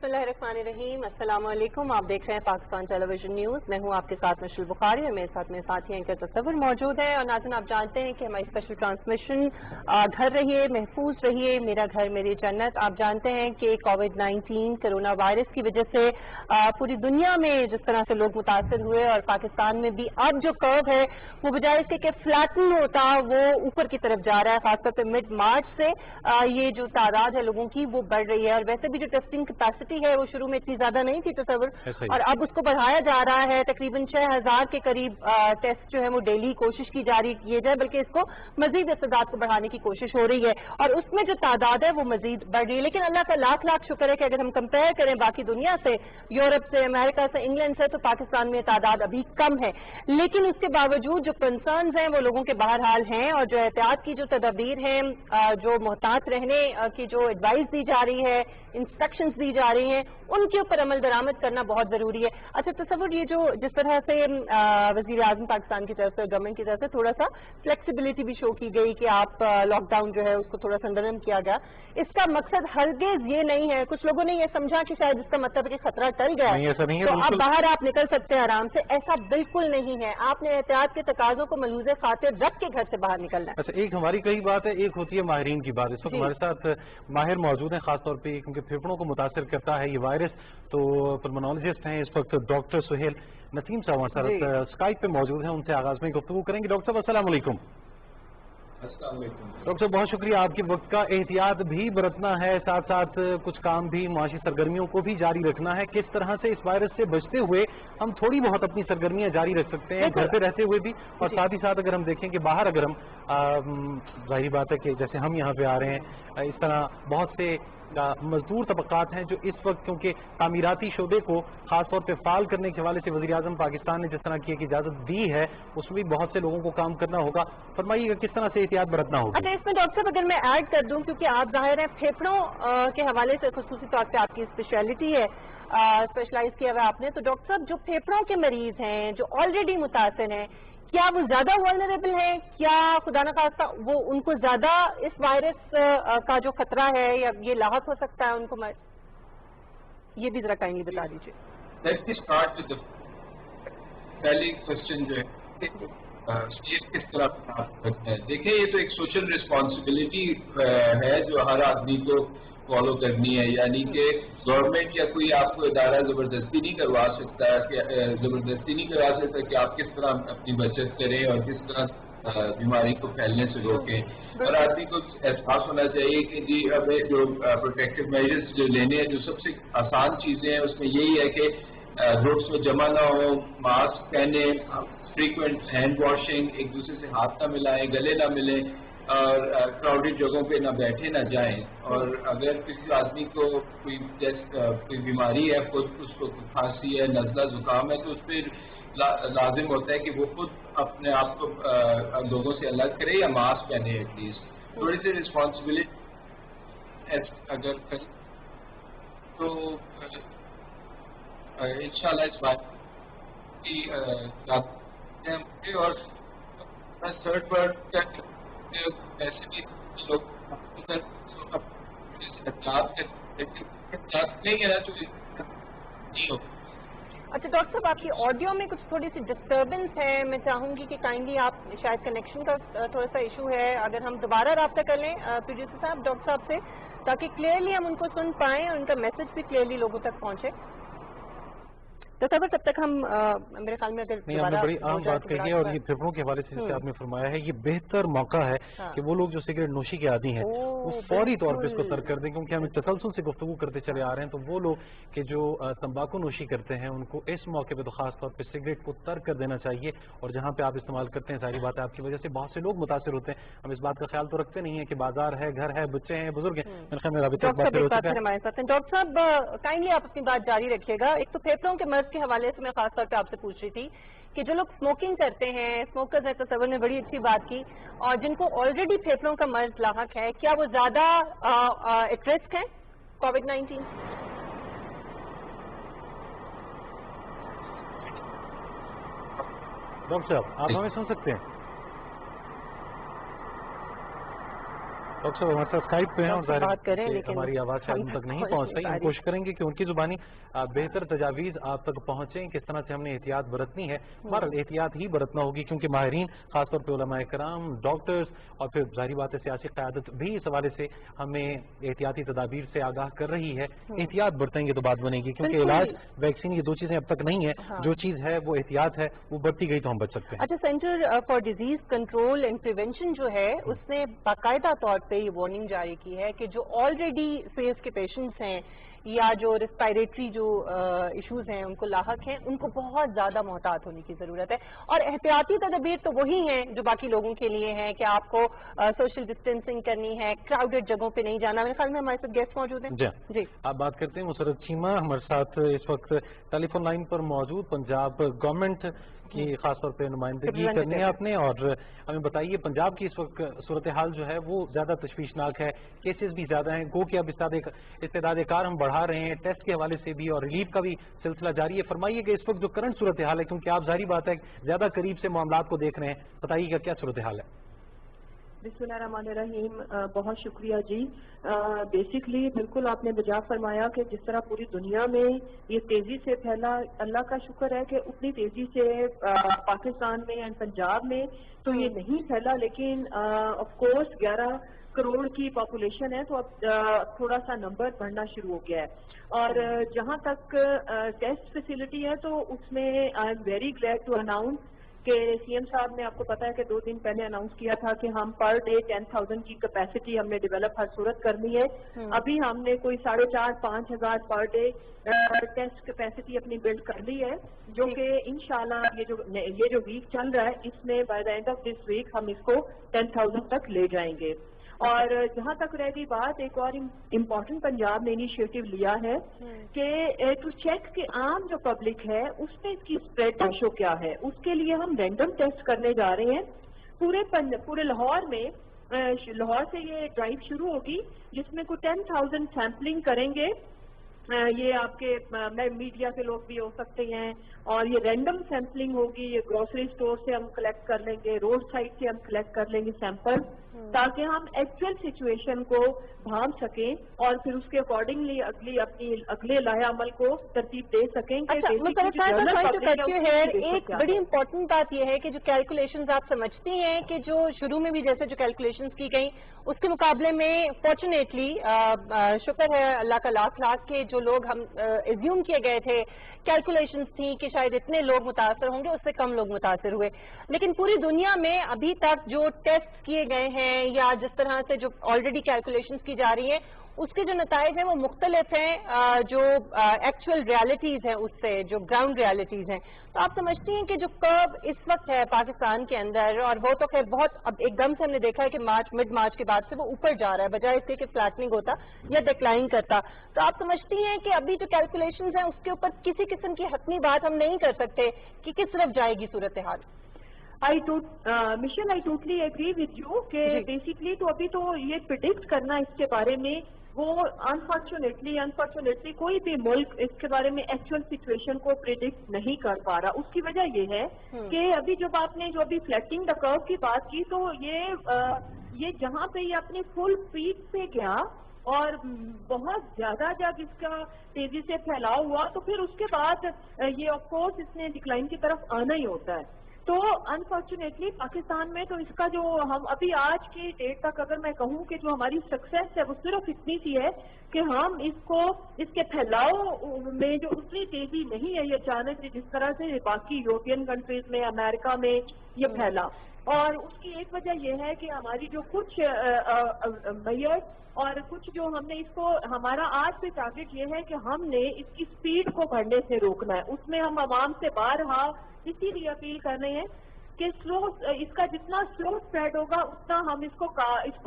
बिस्मिल्लाहिर्रहमानिर्रहीम। अस्सलाम वालेकुम। आप देख रहे हैं पाकिस्तान टेलीविजन न्यूज़। मैं हूं आपके साथ मशल बुखारी और मेरे साथ साथी एंकर तसव्वुर मौजूद है। और नाज़रीन, आप जानते हैं कि हमारी स्पेशल ट्रांसमिशन घर रहिए महफूज रहिए, मेरा घर मेरी जन्नत। आप जानते हैं कि कोविड-19 कोरोना वायरस की वजह से पूरी दुनिया में जिस तरह से लोग मुतासर हुए और पाकिस्तान में भी अब जो कर्व है वो बजाय इसके कि फ्लैटन होता वो ऊपर की तरफ जा रहा है। खासतौर पर मिड मार्च से ये जो तादाद है लोगों की वो बढ़ रही है। और वैसे भी जो टेस्टिंग कैपेसिटी है वो शुरू में इतनी ज्यादा नहीं थी तस्वर, और अब उसको बढ़ाया जा रहा है। तकरीबन 6000 के करीब टेस्ट जो है वो डेली कोशिश की जा रही किए जाए, बल्कि इसको मजीद इस्तेदाद को बढ़ाने की कोशिश हो रही है और उसमें जो तादाद है वो मजीद बढ़ रही है। लेकिन अल्लाह का लाख लाख शुक्र है कि अगर हम कंपेयर करें बाकी दुनिया से, यूरोप से, अमेरिका से, इंग्लैंड से, तो पाकिस्तान में तादाद अभी कम है। लेकिन उसके बावजूद जो कंसर्न्स हैं वो लोगों के बहरहाल हैं और जो एहतियात की जो तदाबीर हैं, जो मोहतात रहने की जो एडवाइस दी जा रही है, इंस्ट्रक्शंस दी जा रही हैं, उनके ऊपर अमल दरामद करना बहुत जरूरी है। अच्छा तस्वुर, ये जो जिस तरह से वजीर आजम पाकिस्तान की तरफ से, गवर्नमेंट की तरफ से थोड़ा सा फ्लेक्सिबिलिटी भी शो की गई कि आप लॉकडाउन जो है उसको थोड़ा सा नरम किया गया, इसका मकसद हरगिज ये नहीं है। कुछ लोगों ने ये समझा कि शायद इसका मतलब है कि खतरा टल गया है तो अब बाहर आप निकल सकते हैं आराम से। ऐसा बिल्कुल नहीं है। आपने एहतियात के तकाजों को मलूज़े खातिर रख के घर से बाहर निकलना है। अच्छा, एक हमारी कई बात है, एक होती है माहिरीन की बात। इस वक्त हमारे साथ माहिर मौजूद हैं, खासतौर पे क्योंकि फेफड़ों को मुतासर करता है ये वायरस। तो पल्मोनोलॉजिस्ट हैं इस वक्त डॉक्टर सुहेल नसीम साहब हमारे साथ स्काइप पे मौजूद हैं, उनसे आगाज में गुफ्तगू करेंगे। डॉक्टर साहब अस्सलाम वालेकुम। डॉक्टर साहब बहुत शुक्रिया, आपके वक्त का एहतियात भी बरतना है, साथ साथ कुछ काम भी, माशी सरगर्मियों को भी जारी रखना है। किस तरह से इस वायरस से बचते हुए हम थोड़ी बहुत अपनी सरगर्मियां जारी रख सकते हैं घर पे रहते हुए भी, और साथ ही साथ अगर हम देखें कि बाहर अगर हम जाहिर बात है कि जैसे हम यहाँ पे आ रहे हैं, इस तरह बहुत से मजदूर तबकात हैं जो इस वक्त क्योंकि तामीराती शोबे को खासतौर पे फाल करने के हवाले से वज़ीर आज़म पाकिस्तान ने जिस तरह की इजाज़त दी है उसमें भी बहुत से लोगों को काम करना होगा। फरमाइएगा किस तरह से एहतियात बरतना होगा। अच्छा, इसमें डॉक्टर साहब अगर मैं ऐड कर दूं, क्योंकि आप जाहिर है फेफड़ों के हवाले से खुसूसी तौर पे आपकी स्पेशलिटी है, स्पेशलाइज किया हुआ आपने, तो डॉक्टर साहब जो फेफड़ों के मरीज हैं जो ऑलरेडी मुतासिर हैं, क्या वो ज्यादा वल्नरेबल हैं? क्या खुदा न खास्ता वो उनको ज्यादा इस वायरस का जो खतरा है या ये लाहक हो सकता है उनको? ये भी जरा काइंडली बता दीजिए। लेट्स स्टार्ट विद द पहली क्वेश्चन जो है किस तरह करते हैं। देखिए, ये तो एक सोशल रिस्पॉन्सिबिलिटी है जो हर आदमी को फॉलो करनी है, यानी कि गवर्नमेंट या कोई आपको इदारा जबरदस्ती नहीं करवा सकता कि आप किस तरह अपनी बचत करें और किस तरह बीमारी को फैलने से रोकें। और आदमी को एहसास होना चाहिए कि जी हमें जो प्रोटेक्टिव मेजर्स जो लेने हैं, जो सबसे आसान चीजें हैं उसमें यही है कि ग्रुप्स में जमा ना हो, मास्क पहने, फ्रीक्वेंट हैंड वॉशिंग, एक दूसरे से हाथ ना मिलाएं, गले ना मिलें, और क्राउडेड जगहों पे ना बैठे ना जाएं। और अगर किसी आदमी को कोई बीमारी है, खुद उसको खांसी है, नज़ला जुकाम है, तो उस पर लाजिम होता है कि वो खुद अपने आप को लोगों से अलग करे या मास्क पहने। एटलीस्ट थोड़ी सी रिस्पॉन्सिबिलिटी अगर करें तो इंशाल्लाह इस बात की और थर्ड वर्ड ऐसे भी लोग नहीं है तो नहीं हो। अच्छा डॉक्टर साहब, आपकी ऑडियो में कुछ थोड़ी सी डिस्टर्बेंस है, मैं चाहूंगी कि काइंडली आप, शायद कनेक्शन का थोड़ा सा इशू है, अगर हम दोबारा राब्ता कर लें प्रोड्यूसर साहब डॉक्टर साहब से, ताकि क्लियरली हम उनको सुन पाएं और उनका मैसेज भी क्लियरली लोगों तक पहुंचे। तो तब तक हम मेरे ख्याल में अगर नहीं, आपने बड़ी आम बात कही है और ये फेफड़ों के हवाले से जैसे आपने फरमाया है, ये बेहतर मौका है कि वो लोग जो सिगरेट नोशी के आदी हैं वो फौरी तौर पे इसको तर्क कर दें, क्योंकि हम तसलसल से गुफ्तगू करते चले आ रहे हैं। तो वो लोग कि जो तंबाकू नोशी करते हैं उनको इस मौके पर तो खास तौर पर सिगरेट को तर्क कर देना चाहिए। और जहाँ पे आप इस्तेमाल करते हैं, सारी बात है आपकी वजह से बहुत से लोग मुतासर होते हैं। हम इस बात का ख्याल तो रखते नहीं है कि बाजार है, घर है, बच्चे हैं, बुजुर्ग हैं। हमारे साथ हैं डॉक्टर साहब, काइंडली आप अपनी बात जारी रखिएगा। एक तो फेफड़ों के मर्ज के हवाले से मैं खास तौर पे आपसे पूछ रही थी कि जो लोग स्मोकिंग करते हैं, स्मोकर्स हैं, तो सबर ने बड़ी अच्छी बात की, और जिनको ऑलरेडी फेफड़ों का मर्ज लाहक है, क्या वो ज्यादा एट रिस्क है कोविड-19? डॉक्टर साहब आप हमें सुन सकते हैं? डॉक्टर साहब हमारे साथ स्काइप पे हैं और बात करें, लेकिन हमारी आवाज़ शायद उन तक नहीं पहुंच रही। हम कोशिश करेंगे कि उनकी जुबानी बेहतर तजावीज़ आप तक पहुंचे, किस तरह से हमने एहतियात बरतनी है। हमारा एहतियात ही बरतना होगी, क्योंकि माहिरीन खासतौर पर उलमाए कराम, डॉक्टर्स और फिर जाहिर बात है सियासी क़यादत भी इस हवाले से हमें एहतियाती तदाबीर से आगाह कर रही है। एहतियात बरतेंगे तो बात बनेगी, क्योंकि इलाज वैक्सीन ये दो चीज़ें अब तक नहीं है। जो चीज़ है वो एहतियात है, वो बढ़ती गई तो हम बच सकते हैं। अच्छा, centre for disease control and prevention जो है उसने बाकायदा तौर पे ये वार्निंग जारी की है कि जो ऑलरेडी फेस के पेशेंट्स हैं या जो रिस्पायरेटरी जो इश्यूज हैं उनको लाहक हैं, उनको बहुत ज़्यादा मोहतात होने की ज़रूरत है। और एहतियाती तदबीर तो वही हैं जो बाकी लोगों के लिए हैं कि आपको सोशल डिस्टेंसिंग करनी है, क्राउडेड जगहों पे नहीं जाना। मेरे ख्याल में हमारे साथ गेस्ट मौजूद हैं। जी, आप बात करते हैं मुसरत चीमा हमारे साथ इस वक्त टेलीफोन लाइन पर मौजूद। पंजाब गवर्नमेंट की खासतौर पे नुमाइंदगी करनी है आपने, और हमें बताइए पंजाब की इस वक्त सूरत हाल जो है वो ज़्यादा तशवीशनाक है, केसेस भी ज़्यादा हैं, गो कि अब इस्तेदाद कार हम बढ़ा रहे हैं टेस्ट के हवाले से भी और रिलीफ का भी सिलसिला जारी है। फरमाइए कि इस वक्त जो करंट सूरत हाल है, क्योंकि आप जाहिर बात है ज़्यादा करीब से मामलात को देख रहे हैं, बताइएगा क्या सूरत हाल है। बिस्मिल्लाहिर्रहमानिर्रहीम, बहुत शुक्रिया जी। बेसिकली बिल्कुल आपने बजा फरमाया कि जिस तरह पूरी दुनिया में ये तेजी से फैला, अल्लाह का शुक्र है कि उतनी तेजी से पाकिस्तान में एंड पंजाब में तो ये नहीं फैला, लेकिन ऑफ कोर्स 11 करोड़ की पॉपुलेशन है तो अब थोड़ा सा नंबर बढ़ना शुरू हो गया है। और जहाँ तक टेस्ट फैसिलिटी है तो उसमें I am very glad to announce कि सीएम साहब ने, आपको पता है कि 2 दिन पहले अनाउंस किया था कि हम पर डे 10,000 की कैपेसिटी हमने डेवलप हर सूरत करनी है। अभी हमने कोई 4,500-5 हजार पर डे टेस्ट कैपेसिटी अपनी बिल्ड कर ली है, जो कि इंशाल्लाह ये जो वीक चल रहा है इसमें by the end of this week हम इसको 10,000 तक ले जाएंगे। और जहाँ तक रह गई बात, एक और इम्पोर्टेंट पंजाब ने इनिशिएटिव लिया है कि टू चेक कि आम जो पब्लिक है उसमें इसकी स्प्रेड रेशो क्या है, उसके लिए हम रैंडम टेस्ट करने जा रहे हैं पूरे लाहौर में। लाहौर से ये ड्राइव शुरू होगी जिसमें कोई 10,000 सैम्पलिंग करेंगे। ये आपके मीडिया के लोग भी हो सकते हैं, और ये रैंडम सैम्पलिंग होगी। ये ग्रोसरी स्टोर से हम कलेक्ट कर लेंगे, रोड साइड से हम कलेक्ट कर लेंगे सैंपल, ताकि हम एक्चुअल सिचुएशन को भांप सकें और फिर उसके अकॉर्डिंगली अगले लाया अमल को तरतीब दे सकें। अच्छा, एक बड़ी इंपॉर्टेंट बात यह है कि जो कैलकुलेशंस आप समझती हैं कि जो शुरू में भी जैसे जो कैलकुलेशंस की गई उसके मुकाबले में फॉर्चुनेटली शुक्र है अल्लाह का लाख लाख के जो लोग हम एज्यूम किए गए थे, कैलकुलेशंस थी कि शायद इतने लोग मुतासर होंगे, उससे कम लोग मुतासर हुए। लेकिन पूरी दुनिया में अभी तक जो टेस्ट किए गए हैं या जिस तरह से जो ऑलरेडी कैलकुलेशंस की जा रही हैं उसके जो नताइज हैं वो मुख्तलिफ हैं जो एक्चुअल रियलिटीज हैं उससे, जो ग्राउंड रियलिटीज हैं। तो आप समझती हैं कि जो कर्व इस वक्त है पाकिस्तान के अंदर, और वो तो खैर बहुत अब एकदम से हमने देखा है कि मिड मार्च के बाद से वो ऊपर जा रहा है बजाय इसके कि फ्लैटनिंग होता या डिक्लाइन करता। तो आप समझती हैं कि अभी जो कैलकुलेशंस हैं उसके ऊपर किसी किस्म की हतमी बात हम नहीं कर सकते कि किस तरफ जाएगी सूरत हाल? Michelle, I totally agree with you कि बेसिकली तो अभी तो ये प्रिडिक्ट करना इसके बारे में वो अनफॉर्चुनेटली कोई भी मुल्क इसके बारे में एक्चुअल सिचुएशन को प्रिडिक्ट नहीं कर पा रहा। उसकी वजह ये है कि अभी जब आपने जो अभी फ्लैटिंग द कर्व की बात की तो ये जहाँ पे ये अपनी फुल पीक पे गया और बहुत ज्यादा जब इसका तेजी से फैलाव हुआ तो फिर उसके बाद ये ऑफ कोर्स इसने डिक्लाइन की तरफ आना ही होता है। तो अनफॉर्चुनेटली पाकिस्तान में तो इसका जो हम अभी आज की डेट तक अगर मैं कहूँ कि जो हमारी सक्सेस है वो सिर्फ इतनी सी है कि हम इसके फैलाव में जो उतनी तेजी नहीं है ये अचानक से जिस तरह से बाकी यूरोपियन कंट्रीज में, अमेरिका में ये फैला। और उसकी एक वजह यह है कि हमारी जो कुछ मेयर्स और कुछ जो हमने इसको, हमारा आज से टारगेट ये है कि हमने इसकी स्पीड को बढ़ने से रोकना है। उसमें हम आवाम से बारहा इसीलिए अपील कर रहे हैं कि इसका जितना स्लो स्प्रेड होगा उतना हम इसको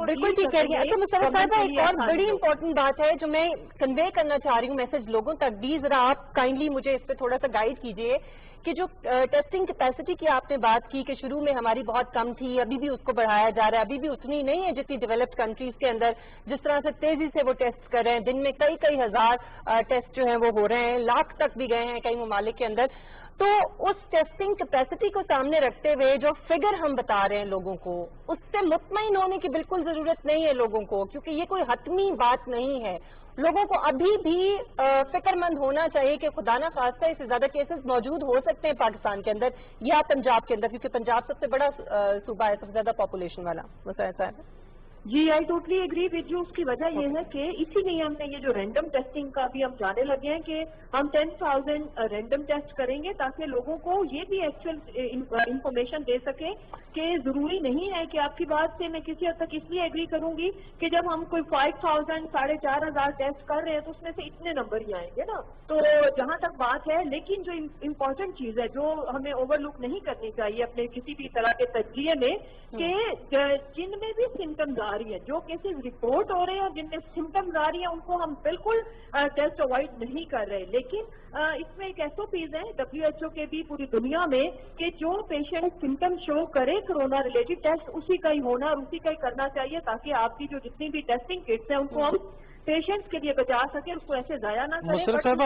बिल्कुल ठीक है। अच्छा मुसर्रत साहिबा, एक और बड़ी इंपॉर्टेंट बात है जो मैं कन्वे करना चाह रही हूँ मैसेज लोगों तक भी, जरा आप काइंडली मुझे इस पर थोड़ा सा गाइड कीजिए कि जो टेस्टिंग कैपेसिटी की आपने बात की कि शुरू में हमारी बहुत कम थी, अभी भी उसको बढ़ाया जा रहा है, अभी भी उतनी नहीं है जितनी डेवलप्ड कंट्रीज के अंदर जिस तरह से तेजी से वो टेस्ट कर रहे हैं। दिन में कई हजार टेस्ट जो हैं वो हो रहे हैं, लाख तक भी गए हैं कई ममालिक के अंदर। تو اس ٹیسٹنگ کیپیسٹی کو سامنے رکھتے ہوئے جو فگر ہم بتا رہے ہیں لوگوں کو، اس سے مطمئن ہونے کی بالکل ضرورت نہیں ہے لوگوں کو، کیونکہ یہ کوئی حتمی بات نہیں ہے. لوگوں کو ابھی بھی فکر مند ہونا چاہیے کہ خدا نہ خواستہ اس سے زیادہ کیسز موجود ہو سکتے ہیں پاکستان کے اندر یا پنجاب کے اندر، کیونکہ پنجاب سب سے بڑا صوبہ ہے، سب سے زیادہ پاپولیشن والا. بس ایسا ہے. جی I totally agree with you. اس کی وجہ یہ ہے کہ اسی لیے ہم نے یہ جو رینڈم ٹیسٹنگ کا بھی ہم جانے لگے ہیں کہ ہم 10,000 رینڈم ٹیسٹ کریں گے تاکہ لوگوں کو یہ بھی ایکچوئل انفارمیشن دے سکیں کہ ضروری نہیں ہے کہ آپ کی بات سے میں کسی حد تک اس لیے ایگری کروں گی کہ جب ہم کوئی 5,000 4,500 ٹیسٹ کر رہے ہیں تو اس میں سے اتنے نمبر ہی آئیں گے نا. تو جہاں تک بات ہے، لیکن جو امپورٹنٹ چیز ہے جو ہمیں اوور لک نہیں کرنی چاہیے اپنے کسی بھی طرح کے تجزیے میں، کہ جن میں بھی سمٹمز آ رہی ہیں، جو کیسز رپورٹ ہو رہے ہیں جن میں سمٹمز آ رہی ہیں، ان کو ہم بالکل ٹیسٹ اوائڈ نہیں کر رہے. لیکن اس میں ایک SOPs ہیں WHO کے بھی پوری دنیا میں کہ جو پیشنٹ سمٹم شو کرے کرونا ریلیٹڈ ٹیسٹ اسی کا ہی ہونا اور اسی کا ہی کرنا چاہیے، تاکہ آپ کی جو جتنی بھی ٹیسٹنگ کٹس ہیں ان کو ہم پیشنٹس کے لیے بچا سکے، اس کو ایسے ضائع نہ کریں. مشرف صاحبہ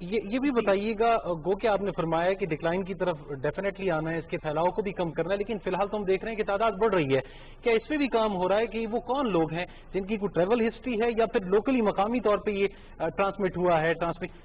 یہ بھی بتائیے گا، گو کہ آپ نے فرمایا کہ ڈکلائن کی طرف ڈیفینیٹلی آنا ہے، اس کے پھیلاؤ کو بھی کم کرنا ہے، لیکن فی الحال تو ہم دیکھ رہے ہیں کہ تعداد بڑھ رہی ہے. کیا اس پہ بھی کام ہو رہا ہے کہ وہ کون لوگ ہیں جن کی کوئی ٹریول ہسٹری ہے یا پھر لوکلی مقامی طور پہ یہ ٹرانسمٹ ہوا ہے؟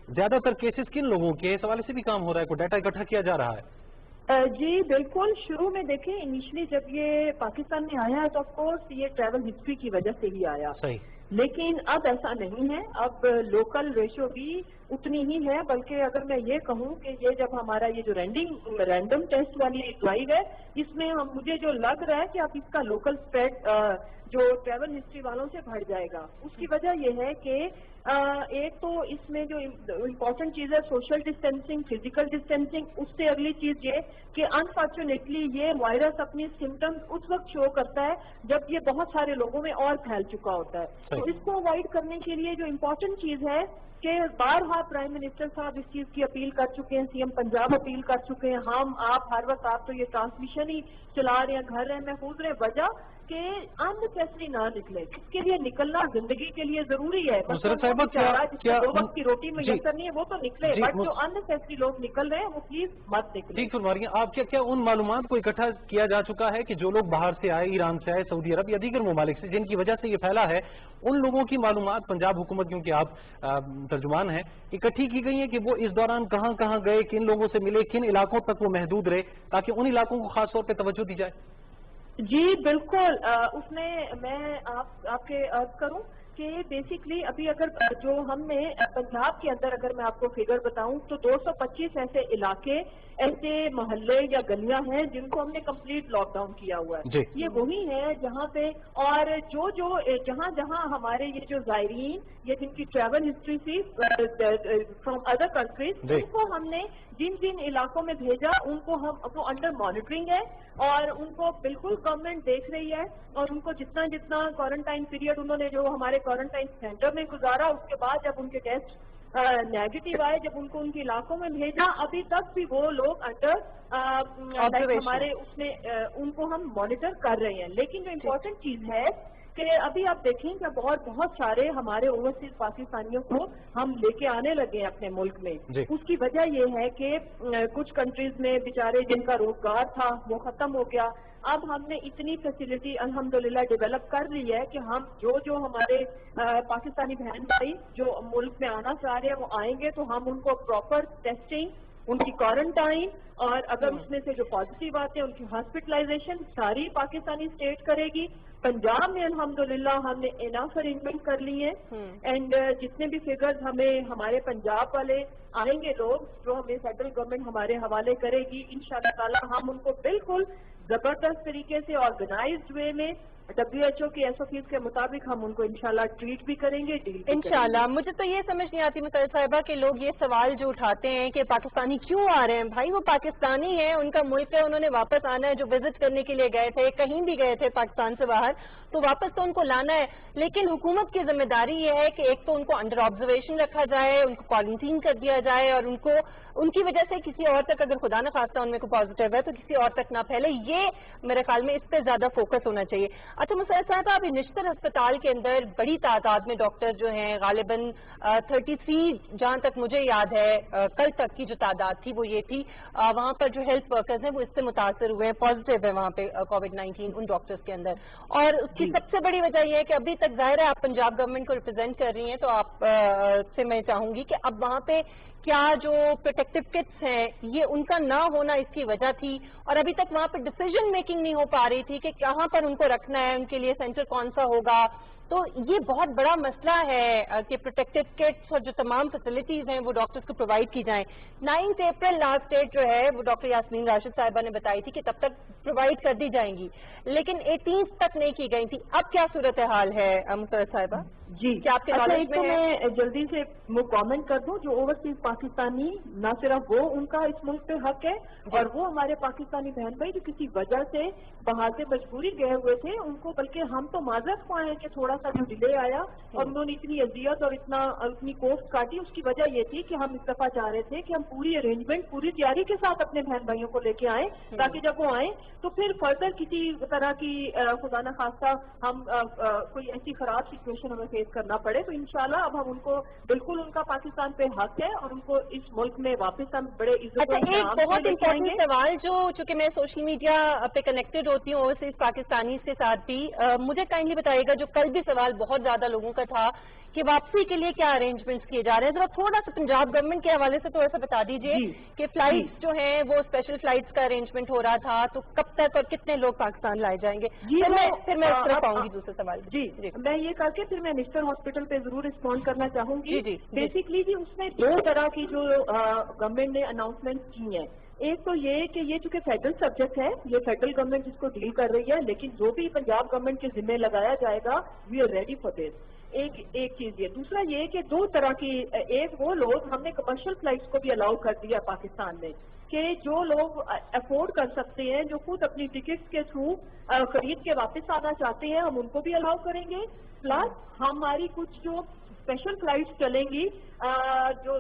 زیادہ تر کیسز کن لوگوں کے، اس حوالے سے بھی کام ہو رہا ہے، کوئی ڈیٹا اکٹھا کیا جا رہا ہے؟ جی بالکل. شروع میں دیکھیں انیشلی جب یہ پاکستان میں آیا ہے تو آف کورس یہ ٹریول ہسٹری کی وجہ سے ہی آیا. صحیح. لیکن اب ایسا نہیں ہے، اب لوکل ریشو بھی اتنی ہی ہے. بلکہ اگر میں یہ کہوں کہ یہ جب ہمارا یہ جو رینڈم ٹیسٹ والی ڈرائیو ہے، اس میں مجھے جو لگ رہا ہے کہ اب اس کا لوکل اسپریڈ جو ٹریول ہسٹری والوں سے بڑھ جائے گا. اس کی وجہ یہ ہے کہ ایک تو اس میں جو امپورٹنٹ چیز ہے سوشل ڈسٹینسنگ، فزیکل ڈسٹینسنگ. اس سے اگلی چیز یہ کہ انفارچونیٹلی یہ وائرس اپنی سمٹمز اس وقت شو کرتا ہے جب یہ بہت سارے لوگوں میں اور پھیل چکا ہوتا ہے. تو اس کو اوائڈ کرنے کے لیے جو امپورٹنٹ چیز ہے کہ بارہا پرائم منسٹر صاحب اس چیز کی اپیل کر چکے ہیں، CM پنجاب اپیل کر چکے ہیں، آپ ہر وقت آپ تو یہ ٹرانسمیشن ہی چلا رہے ہیں، گھر رہے محفوظ رہے. وجہ کہ اننیسیسری نہ نکلے، اس کے لیے نکلنا زندگی کے لیے ضروری ہے. جس کو 2 وقت کی روٹی میسر نہیں ہے وہ تو نکلے، بٹ جو اننیسیسری لوگ نکل رہے ہیں وہ پلیز مت نکلے. ٹھیک فرما رہی ہیں آپ. کیا ان معلومات کو اکٹھا کیا جا چکا ہے کہ جو لوگ باہر سے آئے، ایران سے آئے، سعودی عرب یا دیگر ممالک سے، جن کی وجہ سے یہ پھیلا ہے، ان لوگوں کی معلومات پنجاب حکومت، کیونکہ آپ ترجمان ہیں، اکٹھی کی گئی ہیں کہ وہ اس دوران کہاں کہاں گئے، کن لوگوں سے ملے، کن علاقوں تک وہ محدود رہے، تاکہ ان علاقوں کو خاص طور پہ توجہ دی جائے؟ جی بالکل. اس میں میں آپ کے عرض کروں کہ بیسکلی ابھی اگر جو ہم نے پنجاب کے اندر اگر میں آپ کو فگر بتاؤں تو 225 ایسے علاقے، ایسے محلے یا گلیاں ہیں جن کو ہم نے کمپلیٹ لاک ڈاؤن کیا ہوا ہے. یہ وہی ہے جہاں پہ اور جہاں جہاں ہمارے یہ جو زائرین یا جن کی ٹریول ہسٹری تھی فرام ادر کنٹریز، ان کو ہم نے جن علاقوں میں بھیجا ان کو ہم وہ انڈر مانیٹرنگ ہے اور ان کو بالکل گورنمنٹ دیکھ رہی ہے. اور ان کو جتنا کوارنٹائن پیریڈ انہوں نے جو ہمارے کوارنٹائن سینٹر میں گزارا، اس کے بعد جب ان کے ٹیسٹ نیگیٹو آئے، جب ان کو ان کے علاقوں میں بھیجا، ابھی تک بھی وہ لوگ انڈر ہمارے اس میں ان کو ہم مانیٹر کر رہے ہیں. لیکن جو امپورٹنٹ چیز ہے کہ ابھی آپ دیکھیں کہ بہت سارے ہمارے اوورسیز پاکستانیوں کو ہم لے کے آنے لگے ہیں اپنے ملک میں. اس کی وجہ یہ ہے کہ کچھ کنٹریز میں بیچارے جن کا روزگار تھا وہ ختم ہو گیا. اب ہم نے اتنی فیسلٹی الحمدللہ ڈیولپ کر لی ہے کہ ہم جو ہمارے پاکستانی بہن بھائی جو ملک میں آنا چاہ رہے ہیں وہ آئیں گے تو ہم ان کو پراپر ٹیسٹنگ، ان کی کوارنٹائن اور اگر اس میں سے جو پازیٹیو آتے ہیں ان کی ہاسپٹلائزیشن ساری پاکستانی اسٹیٹ کرے گی. پنجاب میں الحمدللہ ہم نے اناف ارینجمنٹ کر لی ہیں اینڈ جتنے بھی فگرز ہمیں ہمارے پنجاب والے آئیں گے لوگ جو ہمیں فیڈرل گورنمنٹ ہمارے حوالے کرے گی، انشاءاللہ تعالی ہم ان کو بالکل زبردست طریقے سے آرگنائزڈ وے میں WHO کے SOPs کے مطابق ہم ان کو انشاءاللہ ٹریٹ بھی کریں گے، ڈیل بھی انشاءاللہ. مجھے تو یہ سمجھ نہیں آتی مسرت صاحبہ کہ لوگ یہ سوال جو اٹھاتے ہیں کہ پاکستانی کیوں آ رہے ہیں. بھائی وہ پاکستانی ہیں، ان کا ملک ہے، انہوں نے واپس آنا ہے. جو وزٹ کرنے کے لیے گئے تھے، کہیں بھی گئے تھے پاکستان سے باہر، تو واپس تو ان کو لانا ہے. لیکن حکومت کی ذمہ داری یہ ہے کہ ایک تو ان کو انڈر آبزرویشن رکھا جائے، ان کو کوارنٹین کر دیا جائے اور ان کو ان کی وجہ سے کسی اور تک اگر خدا نہ خواستہ ان میں کوئی پازیٹیو ہے تو کسی اور تک نہ پھیلے. یہ میرے خیال میں اس پہ زیادہ فوکس ہونا چاہیے. اچھا مسرت صاحبہ، ابھی نشتر ہسپتال کے اندر بڑی تعداد میں ڈاکٹر جو ہیں غالباً 33 جہاں تک مجھے یاد ہے کل تک کی جو تعداد تھی وہ یہ تھی، وہاں پر جو ہیلتھ ورکرز ہیں وہ اس سے متاثر ہوئے ہیں، پازیٹیو ہے وہاں پہ کووڈ-19 ان ڈاکٹرز کے اندر. اور اس کی سب سے بڑی وجہ یہ ہے کہ ابھی تک ظاہر ہے آپ پنجاب گورنمنٹ کو ریپرزینٹ کر رہی ہیں، تو آپ سے میں چاہوں گی کہ اب وہاں پہ کیا جو پروٹیکٹیو کٹس ہیں یہ ان کا نہ ہونا اس کی وجہ تھی، اور ابھی تک وہاں پہ ڈیسیژن میکنگ نہیں ہو پا رہی تھی کہ کہاں پر ان کو رکھنا ہے، ان کے لیے سینٹر کون سا ہوگا. تو یہ بہت بڑا مسئلہ ہے کہ پروٹیکٹیو کٹس اور جو تمام فیسلٹیز ہیں وہ ڈاکٹرز کو پرووائڈ کی جائیں. 9 اپریل لاسٹ ڈیٹ جو ہے وہ ڈاکٹر یاسمین راشد صاحبہ نے بتائی تھی کہ تب تک پرووائڈ کر دی جائیں گی، لیکن 18 تک نہیں کی گئی تھی. اب کیا صورتحال ہے مسرت صاحبہ؟ جی کیا آپ کے اچھا، نالج ایک تو میں ہے؟ میں جلدی سے وہ کامنٹ کر دوں، جو اوورسیز پاکستانی نہ صرف وہ ان کا اس ملک پہ حق ہے، اور وہ ہمارے پاکستانی بہن بھائی جو کسی وجہ سے باہر سے مجبوری گئے ہوئے تھے ان کو، بلکہ ہم تو معذرت خواہ ہیں کہ تھوڑا سا جو ڈیلے آیا اور انہوں نے اتنی اذیت اور اتنی کوفت کاٹی. اس کی وجہ یہ تھی کہ ہم اس دفعہ چاہ رہے تھے کہ ہم پوری ارینجمنٹ پوری تیاری کے ساتھ اپنے بہن بھائیوں کو لے کے آئیں، تاکہ جب وہ آئیں تو پھر فردر کسی طرح کی خدا نہ خواستہ ہم کوئی ایسی خراب سچویشن ہمیں فیس کرنا پڑے. تو انشاءاللہ اب ہم ان کو بالکل ان کا پاکستان پہ حق ہے اور ان کو اس ملک میں واپس ہم بڑے عزت اچھا، ایک بہت امپورٹنٹ سوال جو چونکہ میں سوشل میڈیا پہ کنیکٹڈ ہوتی ہوں اوورسیز پاکستانیز کے ساتھ بھی، مجھے کائنڈلی بتائیے گا، جو کل بھی سوال بہت زیادہ لوگوں کا تھا کہ واپسی کے لیے کیا ارینجمنٹس کیے جا رہے ہیں، ذرا تھوڑا سا پنجاب گورنمنٹ کے حوالے سے تھوڑا سا بتا دیجئے کہ فلائٹس جو ہیں وہ اسپیشل فلائٹس کا ارینجمنٹ ہو رہا تھا، تو کب تک اور کتنے لوگ پاکستان لائے جائیں گے؟ پھر میں اس طرف آؤں گی دوسرے سوال. جی میں یہ کر کے پھر میں نشتر ہاسپٹل پہ ضرور رسپونڈ کرنا چاہوں گی. بیسکلی جی اس میں 2 طرح کی جو گورنمنٹ نے اناؤنسمنٹ کی ہیں. ایک تو یہ کہ یہ چونکہ فیڈرل سبجیکٹ ہے، یہ فیڈرل گورنمنٹ اس کو ڈیل کر رہی ہے، لیکن جو بھی پنجاب گورنمنٹ کے ذمہ لگایا جائے گا we are ready for this. ایک چیز یہ. دوسرا یہ کہ 2 طرح کی، ایک وہ لوگ ہم نے کمرشل فلائٹس کو بھی الاؤ کر دیا پاکستان میں، کہ جو لوگ افورڈ کر سکتے ہیں، جو خود اپنی ٹکٹس کے تھرو خرید کے واپس آنا چاہتے ہیں، ہم ان کو بھی الاؤ کریں گے. پلس ہماری کچھ جو اسپیشل فلائٹس چلیں گی، جو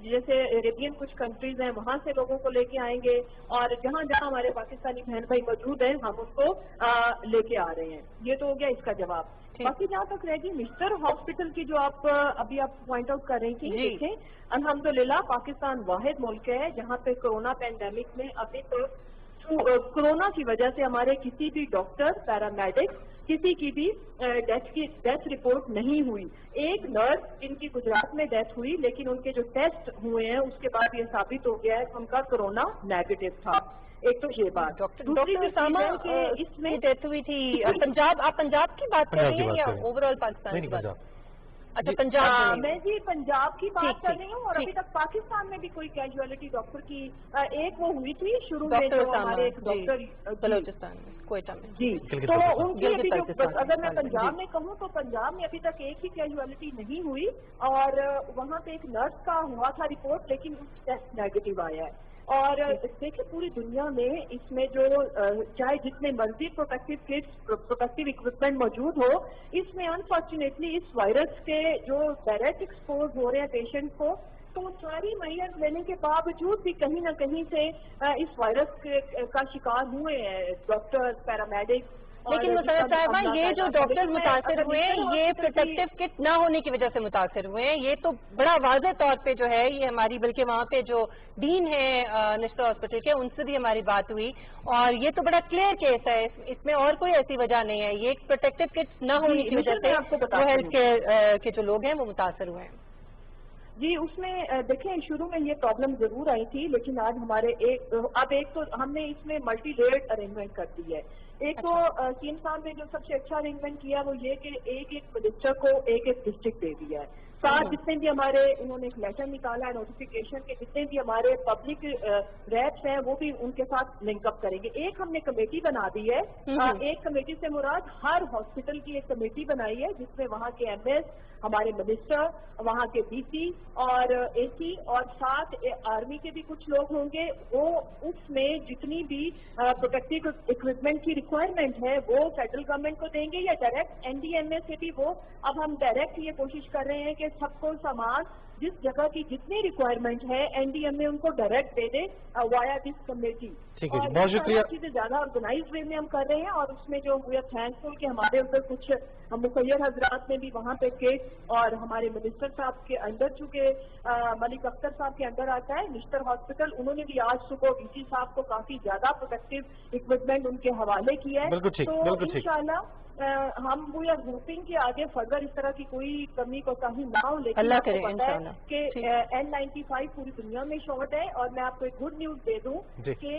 جیسے عربین کچھ کنٹریز ہیں وہاں سے لوگوں کو لے کے آئیں گے، اور جہاں جہاں ہمارے پاکستانی بہن بھائی موجود ہیں ہم ان کو لے کے آ رہے ہیں. یہ تو ہو گیا اس کا جواب. باقی جہاں تک رہ گی نشتر ہاسپٹل کی جو ابھی آپ پوائنٹ آؤٹ کر رہی تھی، دیکھیں الحمدللہ پاکستان واحد ملک ہے جہاں پہ کورونا پینڈیمک میں ابھی تک کورونا کی وجہ سے ہمارے کسی بھی ڈاکٹر، پیرامیڈکس، کسی کی بھی ڈیتھ رپورٹ نہیں ہوئی. ایک نرس جن کی گجرات میں ڈیتھ ہوئی، لیکن ان کے جو ٹیسٹ ہوئے ہیں اس کے بعد یہ ثابت ہو گیا ہے کہ ان کا کورونا نیگیٹو تھا. ایک تو یہ بات. ڈاکٹر اسامہ کہ اس میں ڈیتھ ہوئی تھی پنجاب، آپ پنجاب کی بات کر رہی ہیں یا اوور آل پاکستان کی بات؟ اچھا پنجاب میں جی پنجاب کی بات کر رہی ہوں، اور ابھی تک پاکستان میں بھی کوئی کیجویلٹی ڈاکٹر کی ایک وہ ہوئی تھی شروع میں، جو ہمارے ایک ڈاکٹر بلوچستان میں کوئٹہ میں. جی تو ان کی ابھی جو، اگر میں پنجاب میں کہوں تو پنجاب میں ابھی تک ایک ہی کیجویلٹی نہیں ہوئی، اور وہاں پہ ایک نرس کا ہوا تھا رپورٹ، لیکن ٹیسٹ نیگیٹو آیا ہے. اور دیکھیں پوری دنیا میں اس میں جو چاہے جتنے مرضی پروٹیکٹیو کٹس، پروٹیکٹیو اکوپمنٹ موجود ہو، اس میں انفارچونیٹلی اس وائرس کے جو ڈائریکٹ ایکسپوز ہو رہے ہیں پیشنٹ کو، تو ساری میئرز لینے کے باوجود بھی کہیں نہ کہیں سے اس وائرس کا شکار ہوئے ہیں ڈاکٹر، پیرامیڈکس. لیکن مسرت صاحبہ یہ جو ڈاکٹر متاثر ہوئے ہیں یہ پروٹیکٹیو کٹ نہ ہونے کی وجہ سے متاثر ہوئے ہیں، یہ تو بڑا واضح طور پہ جو ہے یہ ہماری، بلکہ وہاں پہ جو ڈین ہے نشتر ہاسپٹل کے ان سے بھی ہماری بات ہوئی، اور یہ تو بڑا کلیئر کیس ہے، اس میں اور کوئی ایسی وجہ نہیں ہے. یہ پروٹیکٹیو کٹس نہ ہونے کی وجہ سے جو ہیلتھ کیئر کے جو لوگ ہیں وہ متاثر ہوئے ہیں. جی اس میں دیکھیں شروع میں یہ پرابلم ضرور آئی تھی، لیکن آج ہمارے اب ایک تو ہم نے اس میں ملٹی لیئرڈ ارینجمنٹ کر دی ہے. ایک تو چین صاحب نے جو سب سے اچھا ارینجمنٹ کیا وہ یہ کہ ایک منسٹر کو ایک ڈسٹرکٹ دے دیا ہے. ساتھ جتنے بھی ہمارے انہوں نے ایک لیٹر نکالا ہے نوٹیفیکیشن کے، جتنے بھی ہمارے پبلک ریپس ہیں وہ بھی ان کے ساتھ لنک اپ کریں گے. ایک ہم نے کمیٹی بنا دی ہے، ایک کمیٹی سے مراد ہر ہاسپٹل کی ایک کمیٹی بنائی ہے جس میں وہاں کے ایم ایس، ہمارے منسٹر، وہاں کے ڈی سی اور اے سی، اور ساتھ آرمی کے بھی کچھ لوگ ہوں گے. وہ اس میں جتنی بھی پروٹیکٹیو اکوپمنٹ کی ریکوائرمنٹ ہے وہ فیڈرل گورنمنٹ کو دیں گے، یا ڈائریکٹ این ڈی ایم اے سے بھی وہ. اب ہم ڈائریکٹ یہ کوشش کر رہے ہیں کہ سب کو سامان जिस जगह की जितनी रिक्वायरमेंट है एनडीएमए उनको direct they they via this committee. ठीक है जी, और बहुत शुक्रिया। चीजें ज्यादा ऑर्गेनाइज वे में हम कर रहे हैं और उसमें जो वी आर थैंकफुल कि हमारे उधर कुछ मुखैर हजरात ने भी वहाँ पे के और हमारे मिनिस्टर साहब के अंडर, चूंकि मलिक अख्तर साहब के अंडर आता है निश्तर हॉस्पिटल, उन्होंने भी आज सुबह वीसी साहब को काफी ज्यादा प्रोटेक्टिव इक्विपमेंट उनके हवाले किया है। बिल्कुल ठीक, बिल्कुल तो ठीक। इंशाल्लाह हम वी आर होपिंग कि आगे फर्दर इस तरह की कोई कमी कोताही ना हो, लेकिन अल्लाह आपको करे पता है इंशाल्लाह। कि N95 पूरी दुनिया में शॉर्ट है और मैं आपको एक गुड न्यूज दे दूं जी। कि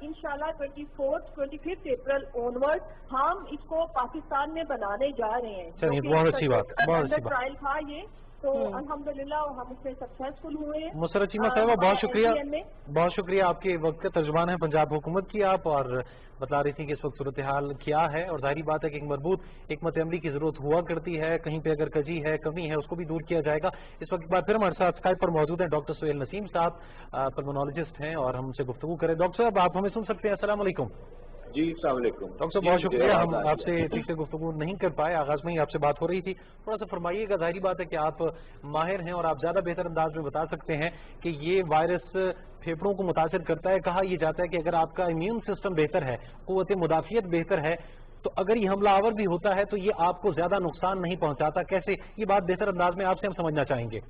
इंशाल्लाह 25 अप्रैल ऑनवर्ड हम इसको पाकिस्तान में बनाने जा रहे हैं। चलिए, बहुत अच्छी बात, बहुत अच्छी बात। ट्रायल था ये, तो अल्हम्दुलिल्लाह हम उसमें सक्सेसफुल हुए हैं। मुसर्रत चीमा साहिबा, बहुत शुक्रिया, NDMA बहुत शुक्रिया। आपके वक्त का तर्जुमान है पंजाब हुकूमत की आप, और बता रही थी कि इस वक्त सूरत हाल क्या है, और जाहिर बात है कि एक मजबूत हिकमत अमली की जरूरत हुआ करती है। कहीं पे अगर कजी है, कमी है, उसको भी दूर किया जाएगा। इस वक्त बाद फिर हमारे साथ स्काइप पर मौजूद हैं डॉक्टर सुहेल नसीम साहब, पल्मोनोलॉजिस्ट हैं, और हम उनसे गुफ्तगू करें। डॉक्टर साहब, आप हमें सुन सकते हैं? अस्सलाम वालेकुम। जी अस्सलाम वालेकुम। डॉक्टर साहब, बहुत शुक्रिया, हम आपसे ठीक से गुफ्तगू नहीं कर पाए, आगाज में ही आपसे बात हो रही थी। थोड़ा सा फरमाइएगा, जाहिर बात है कि आप माहिर हैं और आप ज्यादा बेहतर अंदाज में बता सकते हैं कि ये वायरस फेफड़ों को मुतासिर करता है। कहा यह जाता है कि अगर आपका इम्यून सिस्टम बेहतर है, कुव्वत मुदाफियत बेहतर है, तो अगर ये हमलावर भी होता है तो ये आपको ज्यादा नुकसान नहीं पहुंचाता। कैसे, ये बात बेहतर अंदाज में आपसे हम समझना चाहेंगे।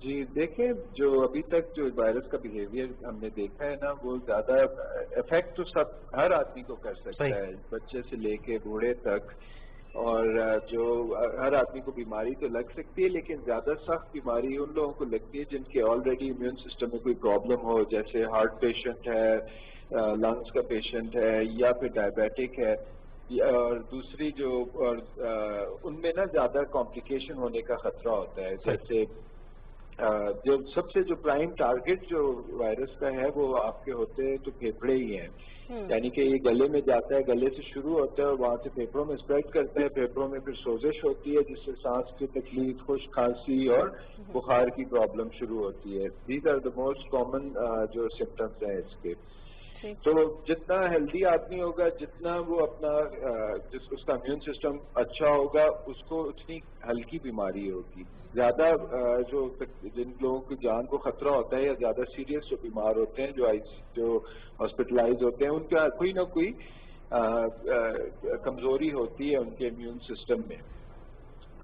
जी देखें, जो अभी तक जो वायरस का बिहेवियर हमने देखा है ना, वो ज्यादा इफेक्ट तो सब हर आदमी को कर सकता है, बच्चे से लेके बूढ़े तक, और जो हर आदमी को बीमारी तो लग सकती है, लेकिन ज्यादा सख्त बीमारी उन लोगों को लगती है जिनके ऑलरेडी इम्यून सिस्टम में कोई प्रॉब्लम हो, जैसे हार्ट पेशेंट है, लंग्स का पेशेंट है, या फिर डायबिटिक है, और दूसरी जो उनमें ना ज्यादा कॉम्प्लिकेशन होने का खतरा होता है। जैसे जो सबसे जो प्राइम टारगेट जो वायरस का है वो आपके होते हैं तो फेफड़े ही हैं, यानी कि ये गले में जाता है, गले से शुरू होता है और वहां से फेफड़ों में स्प्रेड करता है, फेफड़ों में फिर सोजिश होती है जिससे सांस की तकलीफ, खुश खांसी और बुखार की प्रॉब्लम शुरू होती है। These are the most common जो सिम्टम्स हैं इसके। तो जितना हेल्दी आदमी होगा, जितना वो अपना उसका इम्यून सिस्टम अच्छा होगा, उसको उतनी हल्की बीमारी होगी। ज्यादा जिन लोगों की जान को खतरा होता है या ज्यादा सीरियस जो बीमार होते हैं, जो हॉस्पिटलाइज होते हैं, उनका कोई ना कोई कमजोरी होती है उनके इम्यून सिस्टम में।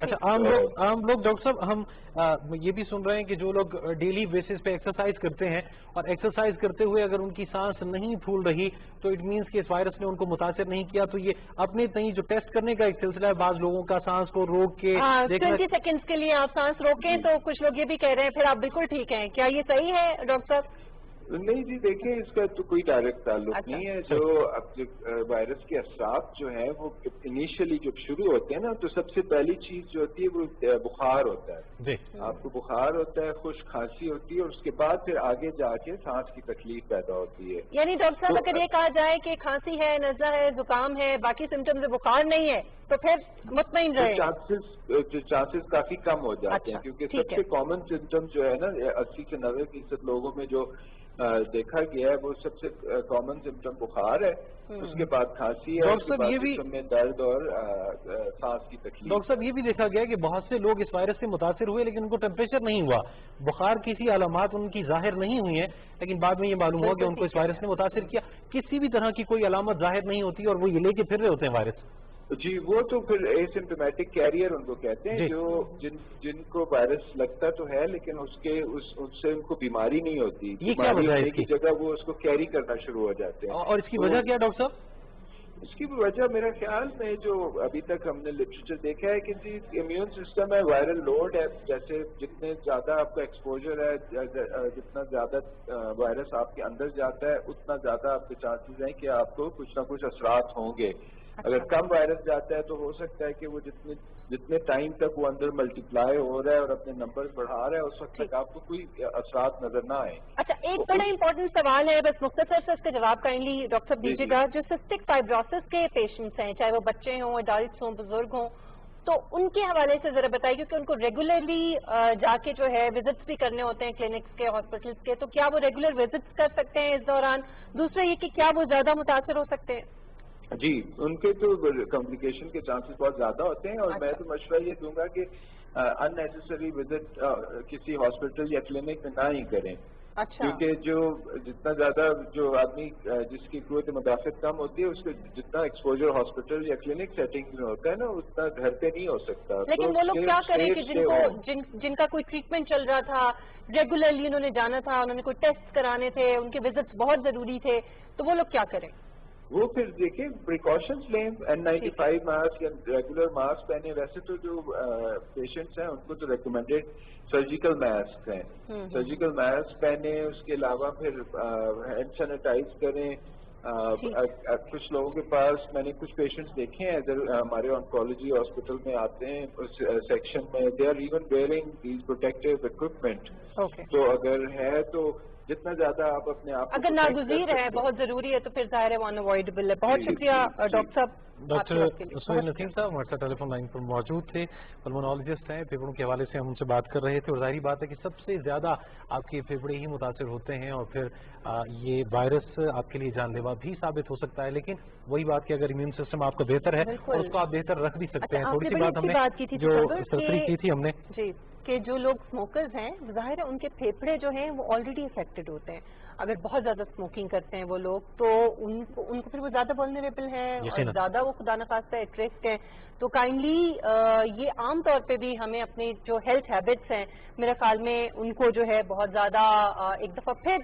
अच्छा, आम लोग डॉक्टर साहब, हम ये भी सुन रहे हैं कि जो लोग डेली बेसिस पे एक्सरसाइज करते हैं और एक्सरसाइज करते हुए अगर उनकी सांस नहीं फूल रही तो इट मीन्स कि इस वायरस ने उनको मुतासिर नहीं किया। तो ये अपने तई जो टेस्ट करने का एक सिलसिला है, बाज लोगों का सांस को रोक के 20 सेकंड्स के लिए आप सांस रोकें, तो कुछ लोग ये भी कह रहे हैं फिर आप बिल्कुल ठीक हैं। क्या ये सही है डॉक्टर साहब? नहीं जी, देखिए इसका तो कोई डायरेक्ट ताल्लुक नहीं है। जो वायरस के असरात जो है वो इनिशियली जब शुरू होते हैं ना, तो सबसे पहली चीज जो होती है वो बुखार होता है। आपको बुखार होता है, खुश खांसी होती है, और उसके बाद फिर आगे जाके सांस की तकलीफ पैदा होती है। यानी डॉक्टर साहब, अगर ये कहा जाए कि खांसी है, नज़ला है, जुकाम है, बाकी सिम्टम्स है, बुखार नहीं है, तो फिर मुतमईन रहे। चांसेस काफी कम हो जाते हैं, क्योंकि सबसे कॉमन सिम्टम जो है ना 80 से 90% लोगों में जो देखा गया है, वो सबसे कॉमन सिम्टम बुखार है, उसके बाद खांसी है, उसके बाद जिस्म में दर्द और सांस की तकलीफ। डॉक्टर साहब, ये भी देखा गया कि बहुत से लोग इस वायरस से मुतासिर हुए लेकिन उनको टेम्परेचर नहीं हुआ, बुखार किसी अलामात उनकी जाहिर नहीं हुई है, लेकिन बाद में ये मालूम हुआ कि उनको इस वायरस ने मुतासिर किया। किसी भी तरह की कोई अलामत जाहिर नहीं होती और वो ये लेके फिर रहे होते हैं वायरस। जी, वो तो फिर एसिम्प्टोमेटिक कैरियर उनको कहते हैं, जो जिनको वायरस लगता तो है लेकिन उससे उनको बीमारी नहीं होती। ये क्या वजह है की जगह वो उसको कैरी करना शुरू हो जाते हैं। और इसकी वजह क्या डॉक्टर साहब? इसकी वजह मेरे ख्याल में जो अभी तक हमने लिटरेचर देखा है कि इम्यून सिस्टम है, वायरल लोड है, जैसे जितने ज्यादा आपका एक्सपोजर है, जितना ज्यादा वायरस आपके अंदर जाता है, उतना ज्यादा आपके चांसेस हैं कि आपको कुछ ना कुछ असरात होंगे। अगर कम वायरस जाता है तो हो सकता है कि वो जितने टाइम तक वो अंदर मल्टीप्लाई हो रहा है और अपने नंबर्स बढ़ा रहा है, उस वक्त तक आपको कोई असरात नजर ना आए। अच्छा, एक बड़ा इंपॉर्टेंट सवाल है, बस मुख्तसर से इसका जवाब काइंडली डॉक्टर साहब दीजिएगा। जो सिस्टिक फाइब्रोसिस के पेशेंट्स हैं, चाहे वो बच्चे हों, एडल्ट हों, बुजुर्ग हों, तो उनके हवाले से जरा बताइए, क्योंकि उनको रेगुलरली जाके जो है विजिट्स भी करने होते हैं क्लिनिक्स के, हॉस्पिटल्स के, तो क्या वो रेगुलर विजिट्स कर सकते हैं इस दौरान? दूसरा ये कि क्या वो ज्यादा मुतासर हो सकते हैं? جی ان کے تو کمپلیکیشن کے چانسز بہت زیادہ ہوتے ہیں، اور میں تو مشورہ یہ دوں گا کہ ان نیسیسری وزٹ کسی ہاسپٹل یا کلینک میں نہ ہی کریں، کیونکہ جتنا زیادہ جو آدمی جس کی قوت مدافعت کم ہوتی ہے اس کو جتنا ایکسپوجر ہاسپٹل یا کلینک سیٹنگ میں ہوتا ہے نا اتنا گھر پہ نہیں ہو سکتا. لیکن وہ لوگ کیا کریں کہ جن کا کوئی ٹریٹمنٹ چل رہا تھا، ریگولرلی انہوں نے جانا تھا، انہوں نے کوئی ٹیسٹ کرانے تھے، ان کے وزٹس بہت ضروری تھے، تو وہ لوگ کیا کریں؟ وہ پھر دیکھیں پریکاشنز لیں، N95 ماسک یا ریگولر ماسک پہنے. ویسے تو جو پیشنٹس ہیں ان کو تو ریکمینڈیڈ سرجیکل ماسک ہیں، سرجیکل ماسک پہنے. اس کے علاوہ پھر ہینڈ سینیٹائز کریں. کچھ لوگوں کے پاس میں نے کچھ پیشنٹس دیکھے ہیں ادھر ہمارے آنکولوجی ہاسپٹل میں آتے ہیں اس سیکشن میں، they are even wearing these protective equipment. تو اگر ہے تو جتنا زیادہ آپ اپنے آپ اگر ناگزیر ہے، بہت ضروری ہے، تو پھر ظاہر ہے وہ انوائڈیبل ہے. بہت شکریہ ڈاکٹر صاحب. ڈاکٹر سہیل نسیم صاحب ہمارے ساتھ ٹیلی فون لائن پر موجود تھے، پلمونالوجسٹ ہیں. پھیپھڑوں کے حوالے سے ہم ان سے بات کر رہے تھے، اور ظاہری بات ہے کہ سب سے زیادہ آپ کے پھیپھڑے ہی متاثر ہوتے ہیں، اور پھر یہ وائرس آپ کے لیے جان لیوا بھی ثابت ہو سکتا ہے. لیکن وہی بات کہ اگر امیون سسٹم آپ کا بہتر ہے اور اس کو آپ بہتر رکھ بھی سکتے ہیں. تھوڑی سی بات ہم نے جو تفریح کی تھی ہم نے کہ جو لوگ اسموکرز ہیں ظاہر ہے ان کے پھیپھڑے جو ہیں وہ آلریڈی افیکٹڈ ہوتے ہیں. اگر بہت زیادہ اسموکنگ کرتے ہیں وہ لوگ تو ان کو پھر وہ زیادہ ولنریبل ہیں اور زیادہ وہ خدا نخواستہ ایٹ رسک ہیں. تو کائنڈلی یہ عام طور پہ بھی ہمیں اپنی جو ہیلتھ ہیبٹس ہیں میرے خیال میں ان کو جو ہے بہت زیادہ ایک دفعہ پھر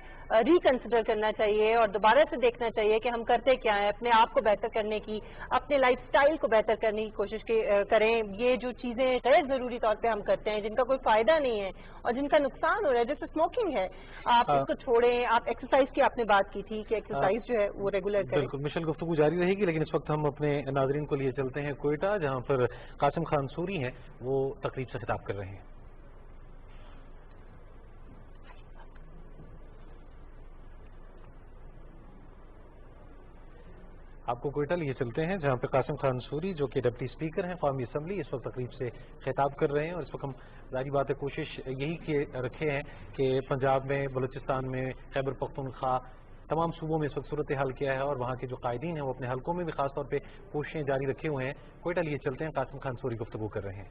ریکنسیڈر کرنا چاہیے اور دوبارہ سے دیکھنا چاہیے کہ ہم کرتے کیا ہیں. اپنے آپ کو بہتر کرنے کی، اپنے لائف سٹائل کو بہتر کرنے کی کوشش کریں. یہ جو چیزیں غیر ضروری طور پہ ہم کرتے ہیں جن کا کوئی فائدہ نہیں ہے اور جن کا نقصان ہو رہا ہے، جیسے اسموکنگ ہے، آپ اس کو چھوڑیں. آپ ایکسرسائز کی آپ نے بات کی تھی کہ ایکسرسائز جو ہے وہ ریگولر کریں. بالکل مشل گفتگو جاری رہے گی، لیکن اس وقت ہم اپنے ناظرین کو لیے چلتے ہیں کوئٹہ، جہاں پر قاسم خان سوری ہیں، وہ تقریب سے خطاب کر رہے ہیں. آپ کو کوئٹہ لیے چلتے ہیں جہاں پہ قاسم خان سوری جو کہ ڈپٹی اسپیکر ہیں قومی اسمبلی اس وقت تقریب سے خطاب کر رہے ہیں. اور اس وقت ہم ظاہری بات ہے کوشش یہی رکھے ہیں کہ پنجاب میں، بلوچستان میں، خیبر پختونخوا تمام صوبوں میں اس وقت صورتحال کیا ہے اور وہاں کے جو قائدین ہیں وہ اپنے حلقوں میں بھی خاص طور پہ کوششیں جاری رکھے ہوئے ہیں. کوئٹہ لیے چلتے ہیں، قاسم خان سوری گفتگو کر رہے ہیں.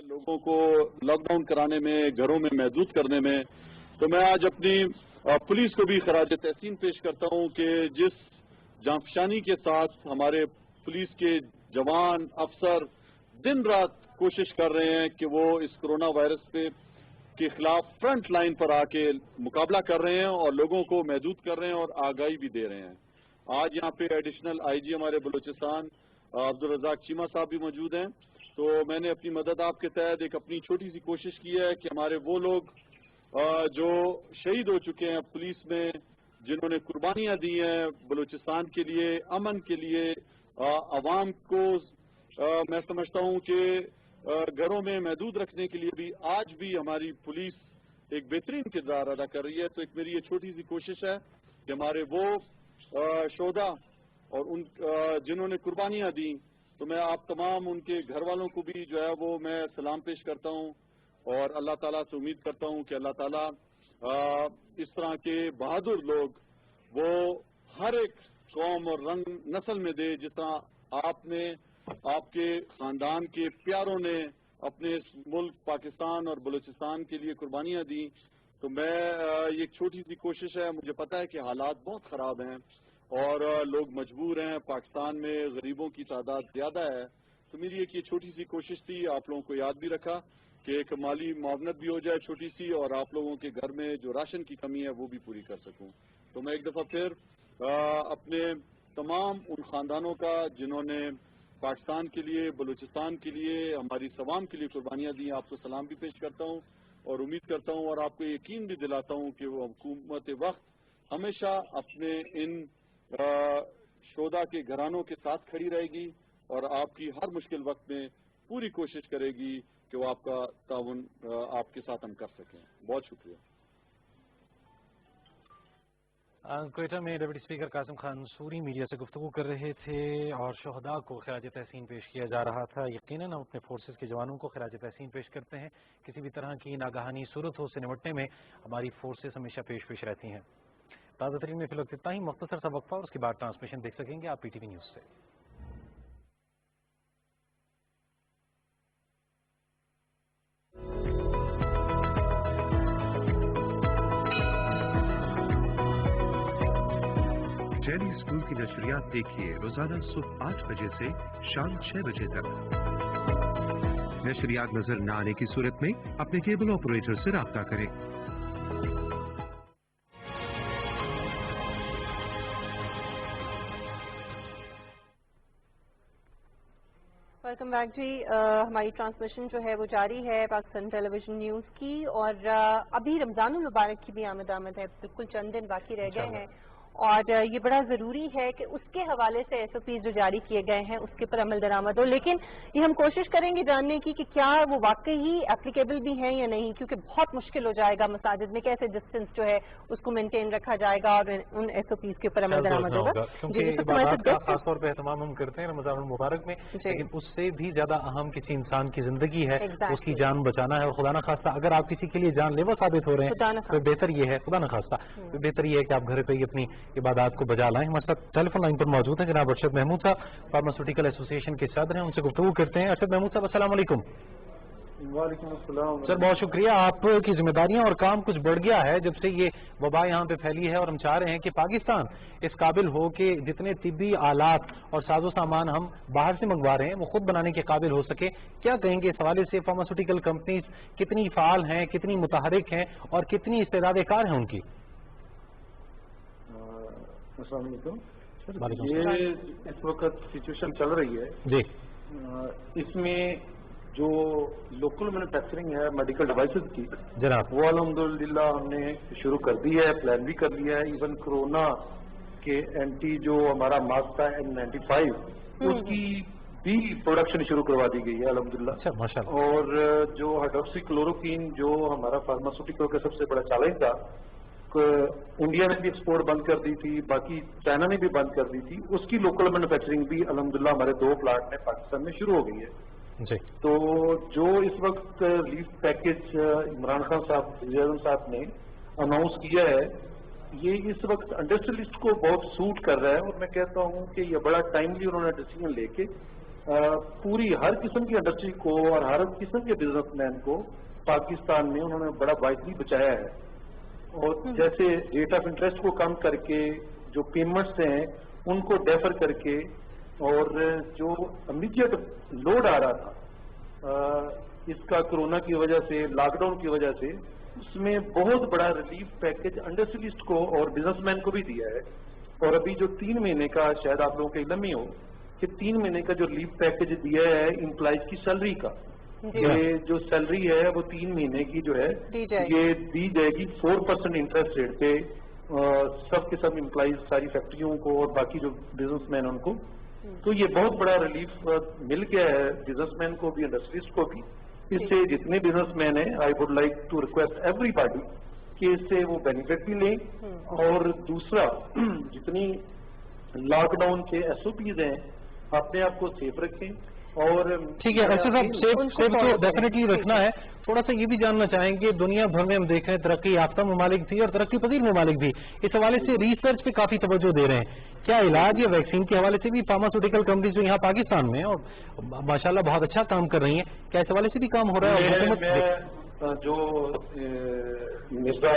لوگوں کو لاک ڈاؤن کرانے میں، گھروں میں محدود کرنے میں، تو میں آج اپنی پولیس کو بھی خراج تحسین پیش کرتا ہوں کہ جس جانفشانی کے ساتھ ہمارے پولیس کے جوان افسر دن رات کوشش کر رہے ہیں کہ وہ اس کرونا وائرس کے خلاف فرنٹ لائن پر آ کے مقابلہ کر رہے ہیں اور لوگوں کو محدود کر رہے ہیں اور آگاہی بھی دے رہے ہیں. آج یہاں پہ ایڈیشنل آئی جی ہمارے بلوچستان عبدالرزاق چیمہ صاحب بھی موجود ہیں. تو میں نے اپنی مدد آپ کے تحت ایک اپنی چھوٹی سی کوشش کی ہے کہ ہمارے وہ لوگ جو شہید ہو چکے ہیں پولیس میں، جنہوں نے قربانیاں دی ہیں بلوچستان کے لیے، امن کے لیے، عوام کو میں سمجھتا ہوں کہ گھروں میں محدود رکھنے کے لیے بھی آج بھی ہماری پولیس ایک بہترین کردار ادا کر رہی ہے. تو ایک میری یہ چھوٹی سی کوشش ہے کہ ہمارے وہ شہداء اور ان جنہوں نے قربانیاں دیں، تو میں آپ تمام ان کے گھر والوں کو بھی جو ہے وہ میں سلام پیش کرتا ہوں اور اللہ تعالیٰ سے امید کرتا ہوں کہ اللہ تعالیٰ اس طرح کے بہادر لوگ وہ ہر ایک قوم اور رنگ نسل میں دے، جس طرح آپ نے، آپ کے خاندان کے پیاروں نے اپنے ملک پاکستان اور بلوچستان کے لیے قربانیاں دیں. تو میں یہ ایک چھوٹی سی کوشش ہے. مجھے پتا ہے کہ حالات بہت خراب ہیں اور لوگ مجبور ہیں، پاکستان میں غریبوں کی تعداد زیادہ ہے. تو میری ایک یہ چھوٹی سی کوشش تھی، آپ لوگوں کو یاد بھی رکھا کہ ایک مالی معاونت بھی ہو جائے چھوٹی سی، اور آپ لوگوں کے گھر میں جو راشن کی کمی ہے وہ بھی پوری کر سکوں. تو میں ایک دفعہ پھر اپنے تمام ان خاندانوں کا جنہوں نے پاکستان کے لیے، بلوچستان کے لیے، ہماری عوام کے لیے قربانیاں دی، آپ کو سلام بھی پیش کرتا ہوں اور امید کرتا ہوں اور آپ کو یقین بھی دلاتا ہوں کہ وہ حکومت وقت ہمیشہ اپنے ان شہداء کے گھرانوں کے ساتھ کھڑی رہے گی اور آپ کی ہر مشکل وقت میں پوری کوشش کرے گی کہ وہ آپ کا تعاون آپ کے ساتھ ہم کر سکیں. بہت شکریہ. کوئٹہ میں deputy speaker Qasim Khan sorry media سے گفتگو کر رہے تھے اور شہداء کو خراج تحسین پیش کیا جا رہا تھا. یقیناً ہم اپنے فورسز کے جوانوں کو خراج تحسین پیش کرتے ہیں. کسی بھی طرح کی ناگہانی صورت ہو سے نمٹنے میں ہماری فورسز ہمیشہ پیش رہتی ہیں. ताज़ा तरीन में फिलहाल इतना ही, मुख्तसर सा वक्फा और उसके बाद ट्रांसमिशन देख सकेंगे आप PTV न्यूज़ से। डेली स्कूल की नशरियात देखिए रोजाना सुबह 8 बजे से शाम 6 बजे तक। नशरियात नजर न आने की सूरत में अपने केबल ऑपरेटर से राब्ता करें। वेलकम बैक जी। हमारी ट्रांसमिशन जो है वो जारी है पाकिस्तान टेलीविजन न्यूज़ की, और अभी रमज़ानुल मुबारक की भी आमद है, बिल्कुल चंद दिन बाकी रह गए हैं, और ये बड़ा ज़रूरी है कि उसके हवाले से SOPs जो जारी किए गए हैं उसके पर अमल दरामद हो। लेकिन ये हम कोशिश करेंगे जानने की कि क्या वो वाकई ही एप्लीकेबल भी हैं या नहीं, क्योंकि बहुत मुश्किल हो जाएगा मसाजिद में कैसे डिस्टेंस जो है उसको मेंटेन रखा जाएगा और उन SOPs के ऊपर अमल दरामद होगा। क्योंकि इबादत का खासतौर पर एहतमाम हम करते हैं रमज़ानुल मुबारक में, लेकिन उससे भी ज्यादा अहम किसी इंसान की जिंदगी है, उसकी जान बचाना है। और खुदा न खास्ता अगर आप किसी के लिए जानलेवा साबित हो रहे हैं तो बेहतर ये है, खुदा न खास्ता बेहतर ये है कि आप घर पे ही अपनी इबादत को बजा लाएं। हमारे साथ टेलीफोन लाइन पर मौजूद है जनाब अरशद महमूद साहब, फार्मास्यूटिकल एसोसिएशन के सदर हैं, उनसे गुफ्तगू करते हैं। अरशद महमूद साहब, अस्सलाम वालेकुम। वालेकुम अस्सलाम सर, बहुत शुक्रिया। आपकी जिम्मेदारियां और काम कुछ बढ़ गया है जब से ये वबा यहाँ पे फैली है, और हम चाह रहे हैं कि पाकिस्तान इस काबिल हो कि जितने तिब्बी आलात और साजो सामान हम बाहर से मंगवा रहे हैं वो खुद बनाने के काबिल हो सके। क्या कहेंगे इस हवाले से? फार्मास्यूटिकल कंपनीज कितनी फाल हैं, कितनी मुतहरिक हैं और कितनी इस्तेदाद कार हैं उनकी? अस्सलाम वालेकुम। ये इस वक्त सिचुएशन चल रही है जी, इसमें जो लोकल मैन्युफैक्चरिंग है मेडिकल डिवाइसेस की जनाब, वो अल्हम्दुलिल्लाह हमने शुरू कर दी है, प्लान भी कर लिया है। इवन कोरोना के एंटी जो हमारा मास्क था N95 उसकी भी प्रोडक्शन शुरू करवा दी गई है अल्हम्दुलिल्लाह। अच्छा, माशाअल्लाह। और जो हाइड्रोक्सीक्लोरोक्वीन जो हमारा फार्मास्यूटिकल का सबसे बड़ा चैलेंज था, इंडिया ने भी एक्सपोर्ट बंद कर दी थी, बाकी चाइना ने भी बंद कर दी थी, उसकी लोकल मैन्युफैक्चरिंग भी अल्हम्दुलिल्लाह हमारे 2 प्लांट में पाकिस्तान में शुरू हो गई है जी। तो जो इस वक्त रिलीफ पैकेज इमरान खान साहब, वज़ीर-ए-आज़म साहब ने अनाउंस किया है, ये इस वक्त इंडस्ट्रियलिस्ट को बहुत सूट कर रहा है। और मैं कहता हूँ कि ये बड़ा टाइमली उन्होंने डिसीजन लेके पूरी हर किस्म की इंडस्ट्री को और हर किस्म के बिजनेसमैन को पाकिस्तान में उन्होंने बड़ा वाइटली बचाया है। और जैसे रेट ऑफ इंटरेस्ट को कम करके, जो पेमेंट्स हैं उनको डेफर करके, और जो इमीडिएट लोड आ रहा था इसका कोरोना की वजह से, लॉकडाउन की वजह से, उसमें बहुत बड़ा रिलीफ पैकेज इंडस्ट्रियलिस्ट को और बिजनेसमैन को भी दिया है। और अभी जो 3 महीने का, शायद आप लोगों को इल्म ही हो कि 3 महीने का जो रिलीफ पैकेज दिया है एम्प्लॉइज की सैलरी का, ये जो सैलरी है वो 3 महीने की जो है ये दी जाएगी 4% इंटरेस्ट रेट पे सब के सब एम्प्लॉइज, सारी फैक्ट्रियों को और बाकी जो बिजनेसमैन उनको। तो ये बहुत बड़ा रिलीफ मिल गया है बिजनेसमैन को भी, इंडस्ट्रियलिस्ट को भी। इससे जितने बिजनेसमैन हैं, I would like to request everybody कि इससे वो बेनिफिट भी लें। और दूसरा, जितनी लॉकडाउन के SOPs हैं अपने आप को सेफ रखें। और ठीक है ऐसे साहब, सेफ तो डेफिनेटली रखना है। थोड़ा सा ये भी जानना चाहेंगे, दुनिया भर में हम देख रहे हैं तरक्की याफ्ता ममालिक भी और तरक्की पजीर ममालिक भी इस हवाले से रिसर्च पे काफी तवज्जो दे रहे हैं। क्या इलाज या वैक्सीन के हवाले से भी फार्मास्यूटिकल कंपनीज जो यहाँ पाकिस्तान में और माशाल्लाह बहुत अच्छा काम कर रही हैं, क्या इस हवाले से भी काम हो रहा है? मैं जो मिर्जा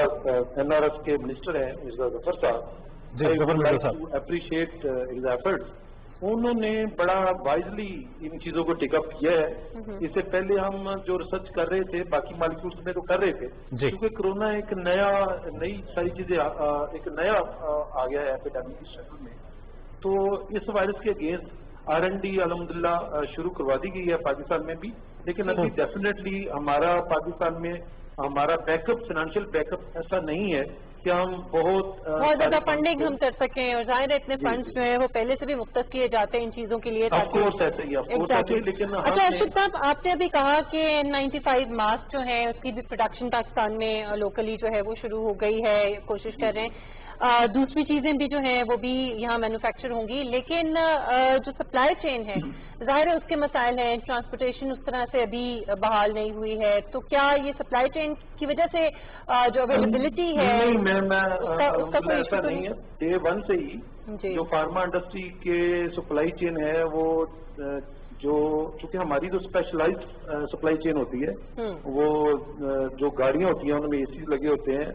NRS के मिनिस्टर हैं मिर्जा जफर साहब, अप्रिशिएट हिज एफर्ट्स। उन्होंने बड़ा वाइजली इन चीजों को टेकअप किया है। इससे पहले हम जो रिसर्च कर रहे थे बाकी मॉलिक्यूल्स में तो कर रहे थे, क्योंकि कोरोना एक नई सारी चीजें एक नया आ गया है एपिडेमिक की शक्ल में। तो इस वायरस के अगेंस्ट R&D अल्हम्दुलिल्लाह शुरू करवा दी गई है पाकिस्तान में भी। लेकिन अभी डेफिनेटली हमारा पाकिस्तान में हमारा बैकअप, फाइनेंशियल बैकअप ऐसा नहीं है कि हम बहुत ज्यादा फंडिंग हम कर सकें। और जाहिर है इतने फंड्स जो है वो पहले से भी मुख्तस किए जाते हैं इन चीजों के लिए। ऑफकोर्स ऐसे ही, लेकिन अच्छा अर्शद साहब, आपने अभी कहा कि N95 मास्क जो है उसकी भी प्रोडक्शन पाकिस्तान में लोकली जो है वो शुरू हो गई है, कोशिश कर रहे हैं। दूसरी चीजें भी जो हैं वो भी यहाँ मैन्युफैक्चर होंगी, लेकिन जो सप्लाई चेन है ज़ाहिर है उसके मसाइल हैं, ट्रांसपोर्टेशन उस तरह से अभी बहाल नहीं हुई है, तो क्या ये सप्लाई चेन की वजह से जो अवेलेबिलिटी है नहीं मैम, उसका कोई ऐसा नहीं है। डे 1 से ही जो फार्मा इंडस्ट्री के सप्लाई चेन है वो जो चूंकि हमारी जो स्पेशलाइज्ड सप्लाई चेन होती है वो जो गाड़ियां होती हैं उनमें एसी लगे होते हैं,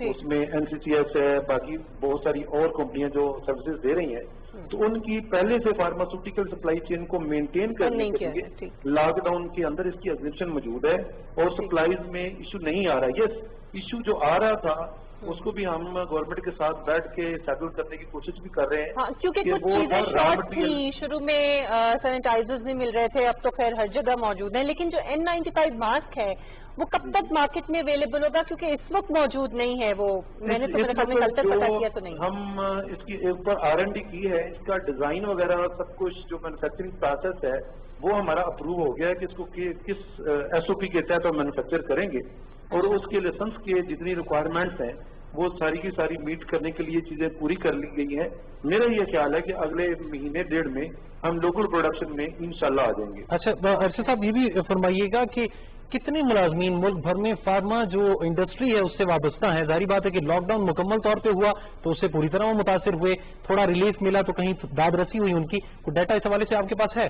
उसमें एनसीसीएस है, बाकी बहुत सारी और कंपनियां जो सर्विसेज दे रही हैं, तो उनकी पहले से फार्मास्यूटिकल सप्लाई चेन को मेंटेन करने के लिए लॉकडाउन के अंदर इसकी एग्जिबिशन मौजूद है और सप्लाईज में इशू नहीं आ रहा है। यस, इशू जो आ रहा था उसको भी हम गवर्नमेंट के साथ बैठ के सेटल करने की कोशिश भी कर रहे हैं। हाँ, क्योंकि कुछ चीजें शॉर्ट थी, शुरू में सैनिटाइजर्स नहीं मिल रहे थे, अब तो खैर हर जगह मौजूद हैं, लेकिन जो N95 मास्क है वो कब तक मार्केट में अवेलेबल होगा, क्योंकि इस वक्त मौजूद नहीं है वो, मैंने तो मेरे ख्याल में कल तक पता किया तो नहीं। हम इसकी एक बार R&D की है, इसका डिजाइन वगैरह सब कुछ जो मैन्युफैक्चरिंग प्रोसेस है वो हमारा अप्रूव हो गया है कि इसको किस SOP के तहत हम मैन्युफैक्चर करेंगे और उसके लाइसेंस के जितनी रिक्वायरमेंट्स हैं वो सारी की सारी मीट करने के लिए चीजें पूरी कर ली गई हैं। मेरा ये ख्याल है कि अगले महीने डेढ़ में हम लोकल प्रोडक्शन में इंशाल्लाह आ जाएंगे। अच्छा अरशद साहब, ये भी फरमाइएगा कि कितने मुलाजमीन मुल्क भर में फार्मा जो इंडस्ट्री है उससे वाबस्ता है? जाहिर बात है कि लॉकडाउन मुकम्मल तौर पे हुआ तो उससे पूरी तरह वो मुतासिर हुए, थोड़ा रिलीफ मिला तो कहीं दाद रसी हुई उनकी, कोई डाटा इस हवाले से आपके पास है?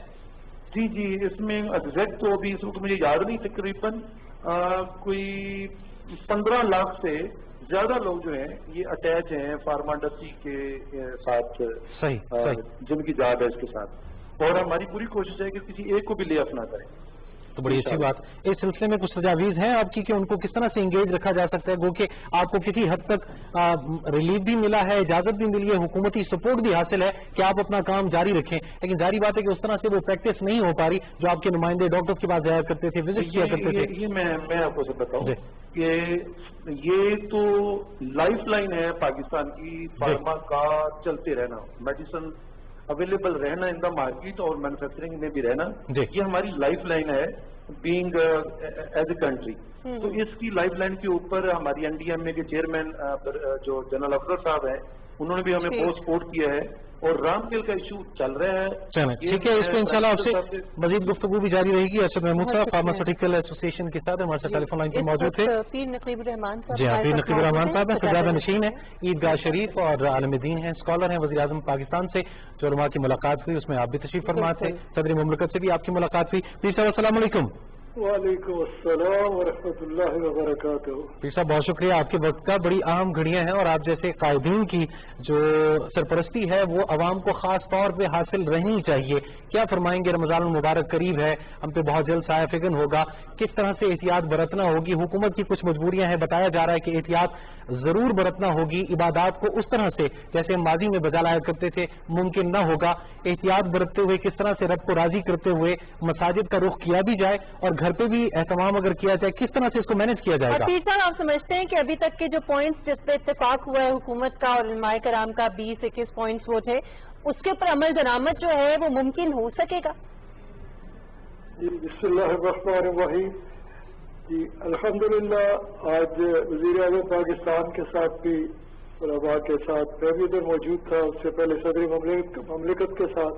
जी, इसमें एग्जैक्ट तो अभी इस वक्त मुझे याद नहीं, तकरीबन कोई 15 लाख से ज्यादा लोग जो हैं ये अटैच हैं फार्मा इंडस्ट्री के साथ, सही जिनकी जाद है इसके साथ, और हमारी पूरी कोशिश है कि किसी एक को भी ले ऑफ ना करें। तो बड़ी अच्छी बात। इस सिलसिले में कुछ तजावीज हैं आपकी कि उनको किस तरह से इंगेज रखा जा सकता है? गो कि आपको किसी हद तक रिलीफ भी मिला है, इजाजत भी मिली है, हुकूमती सपोर्ट भी हासिल है कि आप अपना काम जारी रखें, लेकिन जारी बात है कि उस तरह से वो प्रैक्टिस नहीं हो पा रही जो आपके नुमाइंदे डॉक्टर के पास जाया करते थे, विजिट किया करते थे। ये मैं आपको सब बताऊं कि ये तो लाइफ लाइन है पाकिस्तान की, फार्मा का चलते रहना, मेडिसिन अवेलेबल रहना इन द मार्केट और मैन्युफैक्चरिंग में भी रहना, ये हमारी लाइफ लाइन है बीइंग एज ए कंट्री। तो इसकी लाइफ लाइन के ऊपर हमारी NDMA के चेयरमैन जो जनरल अफसर साहब हैं उन्होंने भी हमें बहुत सपोर्ट किया है और रामकेल का इशू चल रहा है। चलें, ठीक है, इस पर इंशाल्लाह आपसे मजीद गुफ्तगू भी जारी रहेगी। अरशद महमूद साहब फार्मास्यूटिकल एसोसिएशन के साथ हमारे साथ टेलीफोन लाइन पर मौजूद थे। पीर नकीब रहमान साहब, जी हाँ, पीर नकीब रहमान साहब हैं, सजादा नशीन है, ईदगाह शरीफ और आलम दीन है, स्कॉलर हैं, वज़ीर आज़म पाकिस्तान से जो उलमा की मुलाकात हुई उसमें आप भी तशरीफ फरमा थे, सदर मुमलिकत से भी आपकी मुलाकात हुई। पीर साहब अस्सलाम वालेकुम। वालेकुम अस्सलाम व रहमतुल्लाहि व बरकातहू। पीर साहब बहुत शुक्रिया, आपके वक्त का बड़ी अहम घड़ियां हैं और आप जैसे कायदीन की जो सरपरस्ती है वो अवाम को खास तौर पे हासिल रहनी चाहिए। क्या फरमाएंगे? रमजान मुबारक करीब है, हम पे बहुत जल्द साया फिगन होगा, किस तरह से एहतियात बरतना होगी? हुकूमत की कुछ मजबूरियां हैं, बताया जा रहा है कि एहतियात जरूर बरतना होगी, इबादत को उस तरह से जैसे हम माजी में बजा लाया करते थे मुमकिन न होगा। एहतियात बरतते हुए किस तरह से रब को राजी करते हुए मसाजिद का रुख किया भी जाए और घर पे भी एहतमाम अगर किया जाए, किस तरह से इसको मैनेज किया जाएगा? पीर साहब, आप समझते हैं कि अभी तक के जो पॉइंट्स जिस पे इत्तेफाक हुआ है हुकूमत का और उलमाए कराम का 20-21 पॉइंट्स वो थे, उसके ऊपर अमल दरामद जो है वो मुमकिन हो सकेगा? बिस्मिल्लाहिर्रहमानिर्रहीम। जी अल्हम्दुलिल्लाह, आज वज़ीर आज़म पाकिस्तान के साथ भी उलमा के साथ मैं भी उधर मौजूद था, उससे पहले सदर ममलिकत के साथ।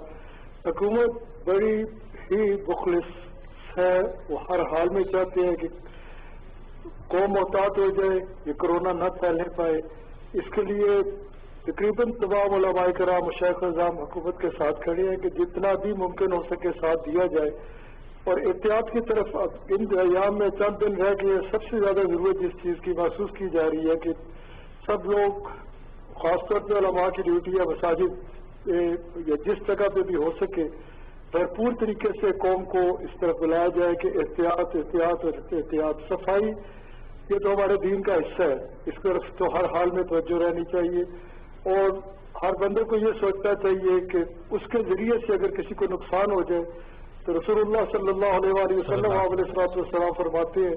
हुकूमत बड़ी ही मुखलिस है, वो हर हाल में चाहते हैं कि कौम मोहतात हो जाए, ये कोरोना न फैलने पाए। इसके लिए तकरीबन तमाम उलमाए कराम मशाइख निज़ाम हुकूमत के साथ खड़े हैं कि जितना भी मुमकिन हो सके साथ दिया जाए। और एहतियात की तरफ अब इन अयाम में चंद दिन रह गए, सबसे ज्यादा जरूरत जिस चीज की महसूस की जा रही है कि सब लोग खासतौर पर उलमा की ड्यूटी या मसाजिद या जिस जगह पे भी हो सके भरपूर तरीके से कौम को इस तरफ बुलाया जाए कि एहतियात एहतियात और एहतियात। सफाई ये तो हमारे दीन का हिस्सा है, इस तरफ तो हर हाल में तवज्जो रहनी चाहिए और हर बंदे को ये सोचना चाहिए कि उसके जरिए से अगर किसी को नुकसान हो जाए तो रसूलुल्लाह सल्लल्लाहु अलैहि वसल्लम फरमाते हैं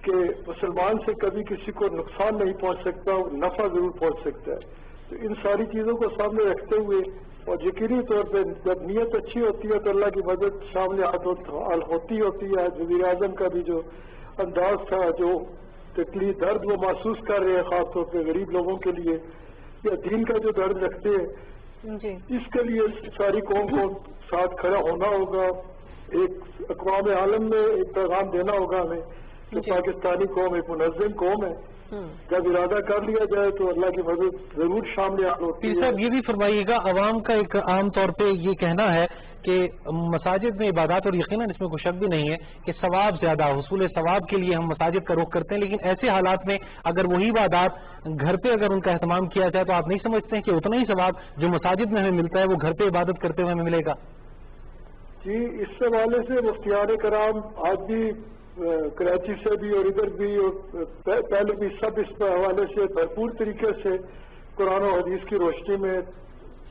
कि मुसलमान से कभी किसी को नुकसान नहीं पहुंच सकता, नफा जरूर पहुंच सकता है। तो इन सारी चीजों को सामने रखते हुए और यकीनी तौर पर जब नीयत अच्छी होती है तो अल्लाह की मदद सामने होती है। वज़ीर आज़म का भी जो अंदाज था, जो तकलीफ दर्द वो महसूस कर रहे हैं खासतौर पर गरीब लोगों के लिए, یا دین کا جو درد رکھتے ہیں جی اس کے لیے ساری قوم کو ساتھ کھڑا ہونا ہوگا. ایک اقوام عالم میں ایک پیغام دینا ہوگا ہمیں کہ پاکستانی قوم ایک منظم قوم ہے. جب ارادہ کر لیا جائے تو اللہ کی مدد ضرور شامل ہوتی ہے. صاحب یہ بھی فرمائیے گا، عوام کا ایک عام طور پہ یہ کہنا ہے کہ مساجد میں عبادات، اور یقیناً اس میں کوئی شک بھی نہیں ہے کہ ثواب زیادہ، حصول ثواب کے لیے ہم مساجد کا رخ کرتے ہیں، لیکن ایسے حالات میں اگر وہی عبادات گھر پہ اگر ان کا اہتمام کیا جائے تو آپ نہیں سمجھتے ہیں کہ اتنا ہی ثواب جو مساجد میں ہمیں ملتا ہے وہ گھر پہ عبادت کرتے ہوئے ہمیں ملے گا؟ جی اس حوالے سے مفتیان کرام آج بھی کراچی سے بھی اور ادھر بھی اور پہلے بھی سب اس حوالے سے بھرپور طریقے سے قرآن و حدیث کی روشنی میں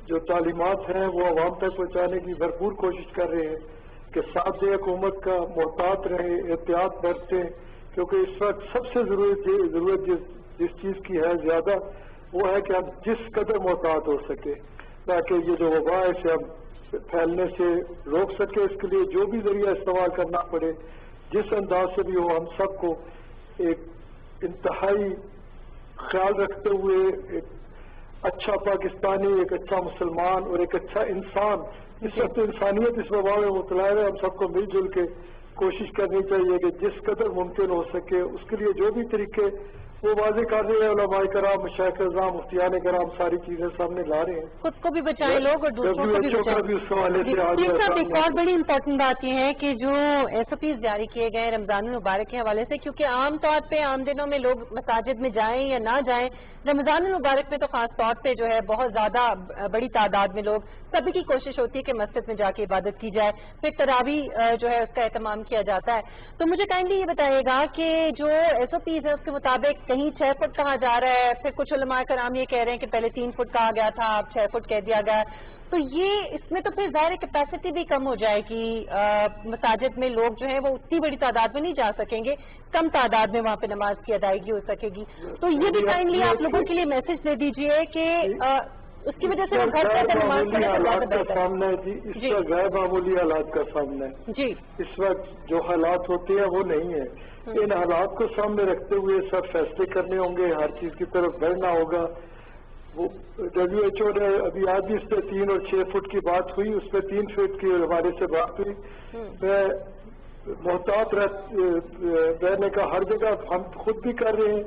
جو تعلیمات ہیں وہ عوام تک پہنچانے کی بھرپور کوشش کر رہے ہیں کہ ساتھ حکومت کا محتاط رہیں، احتیاط برتیں، کیونکہ اس وقت سب سے ضرورت جس چیز کی ہے زیادہ وہ ہے کہ ہم جس قدر محتاط ہو سکے تاکہ یہ جو وبا ہے اسے ہم پھیلنے سے روک سکے. اس کے لیے جو بھی ذریعہ استعمال کرنا پڑے، جس انداز سے بھی ہو، ہم سب کو ایک انتہائی خیال رکھتے ہوئے ایک اچھا پاکستانی، ایک اچھا مسلمان اور ایک اچھا انسان، اس وقت انسانیت اس وبا میں مبتلا ہے، ہم سب کو مل جل کے کوشش کرنی چاہیے کہ جس قدر ممکن ہو سکے اس کے لیے جو بھی طریقے وہ واضح کر رہے ہیں علماء کرام، مشائخ اعظام، مفتیان کرام ساری چیزیں سامنے لا رہے ہیں. خود کو بھی بچائیں لوگ اور دوسروں کو بھی بچائیں. اس حوالے سے صاحب ایک اور بڑی امپورٹنٹ بات یہ ہے کہ جو SOPs جاری کیے گئے ہیں رمضان المبارک کے حوالے سے، کیونکہ عام طور پہ عام دنوں میں لوگ مساجد میں جائیں یا نہ جائیں، رمضان المبارک میں تو خاص طور پہ جو ہے بہت زیادہ بڑی تعداد میں لوگ، سبھی کی کوشش ہوتی ہے کہ مسجد میں جا کے عبادت کی جائے، پھر تراویح جو ہے اس کا اہتمام کیا جاتا ہے. تو مجھے کائنڈلی یہ بتائیے گا کہ جو SOPs ہے اس کے مطابق کہیں 6 فٹ کہا جا رہا ہے، پھر کچھ علماء کرام یہ کہہ رہے ہیں کہ پہلے 3 فٹ کہا گیا تھا، اب 6 فٹ کہہ دیا گیا. تو یہ اس میں تو پھر ظاہر کیپیسٹی بھی کم ہو جائے گی، مساجد میں لوگ جو ہیں وہ اتنی بڑی تعداد میں نہیں جا سکیں گے، کم تعداد میں وہاں پہ نماز کی ادائیگی ہو سکے گی. تو یہ بھی کائنڈلی آپ لوگوں کے لیے میسج دے دیجئے کہ اس کی وجہ سے وہ گھر پہ نماز پڑھنے کا حالات کا سامنا ہے. جی اس کا غیر معمولی حالات کا سامنا ہے. جی اس وقت جو حالات ہوتے ہیں وہ نہیں ہے. ان حالات کو سامنے رکھتے ہوئے سب فیصلے کرنے ہوں گے، ہر چیز کی طرف بڑھنا ہوگا. وہ WHO نے ابھی آج بھی اس پہ 3 اور 6 فٹ کی بات ہوئی، اس پہ 3 فٹ کی ہمارے سے بات ہوئی. میں محتاط رہنے کا ہر جگہ ہم خود بھی کر رہے ہیں.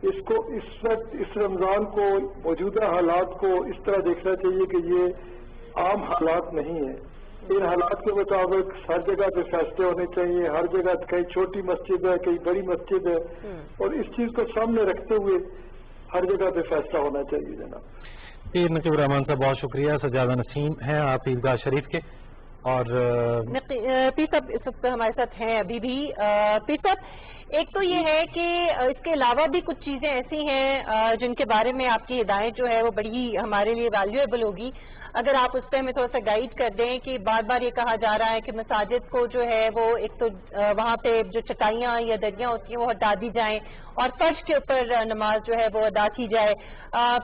اس کو اس وقت اس رمضان کو موجودہ حالات کو اس طرح دیکھنا چاہیے کہ یہ عام حالات نہیں ہیں. ان حالات کے مطابق ہر جگہ پہ فیصلے ہونے چاہیے، ہر جگہ کہیں چھوٹی مسجد ہے کہیں بڑی مسجد ہے، اور اس چیز کو سامنے رکھتے ہوئے ہر جگہ پہ فیصلہ ہونا چاہیے. جناب پیر نقیب الرحمان صاحب بہت شکریہ. سجادہ نسیم ہیں آپ عیدگاہ شریف کے، اور پیر صاحب اس وقت ہمارے ساتھ ہیں ابھی بھی. پیر صاحب ایک تو یہ ہے کہ اس کے علاوہ بھی کچھ چیزیں ایسی ہیں جن کے بارے میں آپ کی ہدایت جو ہے وہ بڑی ہمارے لیے ویلیویبل ہوگی. اگر آپ اس پہ ہمیں تھوڑا سا گائیڈ کر دیں کہ بار بار یہ کہا جا رہا ہے کہ مساجد کو جو ہے وہ ایک تو وہاں پہ جو چٹائیاں یا دریاں ہوتی ہیں وہ ہٹا دی جائیں اور فرش کے اوپر نماز جو ہے وہ ادا کی جائے.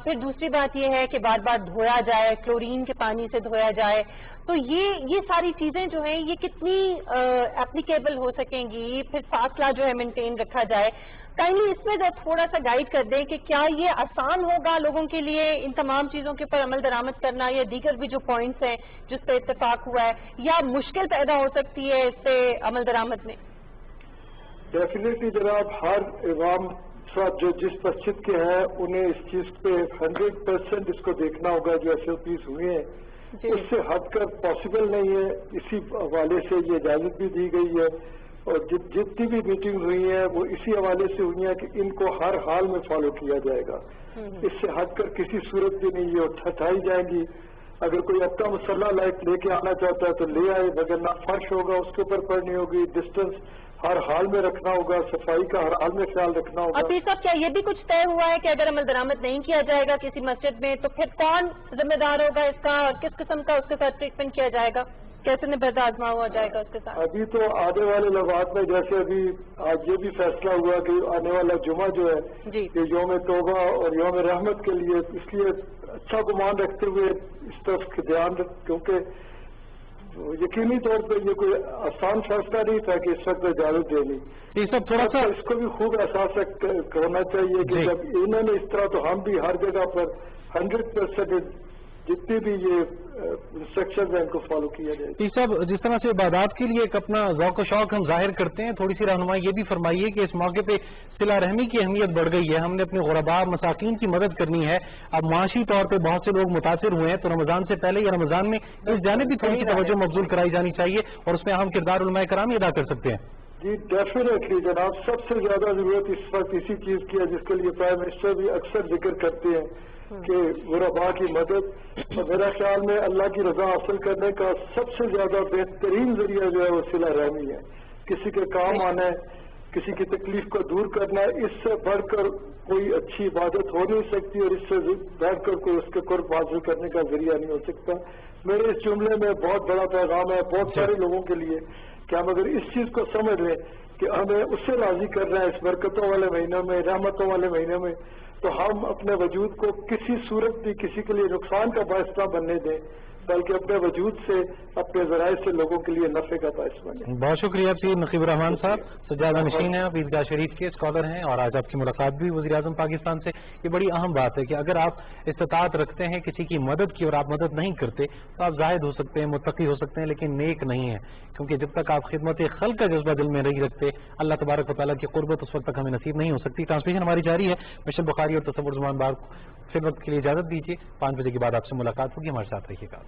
پھر دوسری بات یہ ہے کہ بار بار دھویا جائے، کلورین کے پانی سے دھویا جائے. تو یہ ساری چیزیں جو ہیں یہ کتنی اپلیکیبل ہو سکیں گی؟ پھر فاصلہ جو ہے مینٹین رکھا جائے. کائنڈلی اس میں تھوڑا سا گائیڈ کر دیں کہ کیا یہ آسان ہوگا لوگوں کے لیے ان تمام چیزوں کے اوپر عمل درآمد کرنا، یا دیگر بھی جو پوائنٹس ہیں جس پہ اتفاق ہوا ہے، یا مشکل پیدا ہو سکتی ہے اس پہ عمل درآمد میں؟ ڈیفینیٹلی جناب، ہر عوام صاحب جو جس مسجد کے ہیں انہیں اس چیز پہ 100% اس کو دیکھنا ہوگا. جو SOPs ہوئے ہیں اس سے ہٹ کر پاسبل نہیں ہے. اسی حوالے سے یہ اجازت بھی دی گئی ہے، اور جتنی بھی میٹنگ ہوئی ہیں وہ اسی حوالے سے ہوئی ہیں کہ ان کو ہر حال میں فالو کیا جائے گا. اس سے ہٹ کر کسی صورت بھی نہیں یہ ہٹائی جائیں گی. اگر کوئی اپنا مسلح لائٹ لے کے آنا چاہتا ہے تو لے آئے، مگر نہ فرش ہوگا اس کے اوپر پڑنی ہوگی، ڈسٹینس ہر حال میں رکھنا ہوگا، صفائی کا ہر حال میں خیال رکھنا ہوگا. اور صاحب کیا یہ بھی کچھ طے ہوا ہے کہ اگر عمل درآمد نہیں کیا جائے گا کسی مسجد میں تو پھر کون ذمہ دار ہوگا اس کا، اور کس قسم کا اس کے ساتھ ٹریٹمنٹ کیا جائے گا؟ کیسے نبرد آزما ہوا جائے گا اس کے ساتھ؟ ابھی تو آنے والے لمحات میں جیسے ابھی آج یہ بھی فیصلہ ہوا کہ آنے والا جمعہ جو ہے کہ یوم توبہ اور یوم رحمت کے لیے، اس لیے اچھا گمان رکھتے ہوئے اس طرف دھیان کیونکہ یقینی طور پہ یہ کوئی آسان فیصلہ نہیں تھا کہ اس وقت اجازت دینی. یہ سب تھوڑا سا اس کو بھی خوب احساس ہونا چاہیے کہ جب انہوں نے اس طرح تو ہم بھی ہر جگہ پر 100% जितने भी ये इंस्ट्रक्शंस हैं इनको फॉलो किया जाए। ये सब जिस तरह से इबादत के लिए एक अपना ज़ौक़ शौक़ हम जाहिर करते हैं, थोड़ी सी रहनुमाई ये भी फरमाइए कि इस मौके पे सिला रहमी की अहमियत बढ़ गई है, हमने अपने गुरबा मसाकीन की मदद करनी है। अब माशी तौर पे बहुत से लोग मुतासिर हुए हैं, तो रमज़ान से पहले या रमज़ान में इस जानिब भी थोड़ी सी तवज्जो मबज़ूल कराई जानी चाहिए और उसमें अहम किरदार उलमाए कराम अदा कर सकते हैं। जी डेफिनेटली जनाब, सबसे ज्यादा जरूरत इस वक्त इसी चीज की है जिसके लिए प्राइम मिनिस्टर भी अक्सर जिक्र करते हैं कि गुरबा की मदद। और मेरा ख्याल में अल्लाह की रजा हासिल करने का सबसे ज्यादा बेहतरीन जरिया जो है वो सिला रहमी है। किसी के काम आना है, किसी की तकलीफ को दूर करना है, इससे बढ़कर कोई अच्छी इबादत हो नहीं सकती और इससे बढ़कर कोई उसके कुर्ब हासिल करने का जरिया नहीं हो सकता। मेरे इस जुमले में बहुत बड़ा पैगाम है बहुत सारे लोगों के लिए कि हम अगर इस चीज को समझ लें कि हमें उससे राजी कर रहे हैं इस बरकतों वाले महीने में, रहमतों वाले महीने में, तो हम अपने वजूद को किसी सूरत भी किसी के लिए नुकसान का बायस न बनने दें, बल्कि अपने वजूद से अपने जराए से लोगों के लिए नफे का बायस बने। बहुत शुक्रिया सैयद नकीब रहमान साहब, सज्जादा नशीन हैं आप, ईदगाह शरीफ के स्कॉलर हैं और आज आपकी मुलाकात भी वज़ीर आज़म पाकिस्तान से। ये बड़ी अहम बात है कि अगर आप इस्तिताअत रखते हैं किसी की मदद की और आप मदद नहीं करते तो आप जाहिद हो सकते हैं, मुत्तकी हो सकते हैं, लेकिन नेक नहीं है, क्योंकि जब तक आप खिदमत खल्क का जज्बा दिल में नहीं रखते अल्लाह तबारक व तआला की कुर्बत उस वक्त तक हमें नसीब नहीं हो सकती। ट्रांसमिशन हमारी जारी है। मिशेल बुखारी और तसव्वुर ज़ुमान बार फिर वक्त के लिए इजाजत दीजिए। 5 बजे के बाद आपसे मुलाकात होगी, हमारे साथ रहिएगा।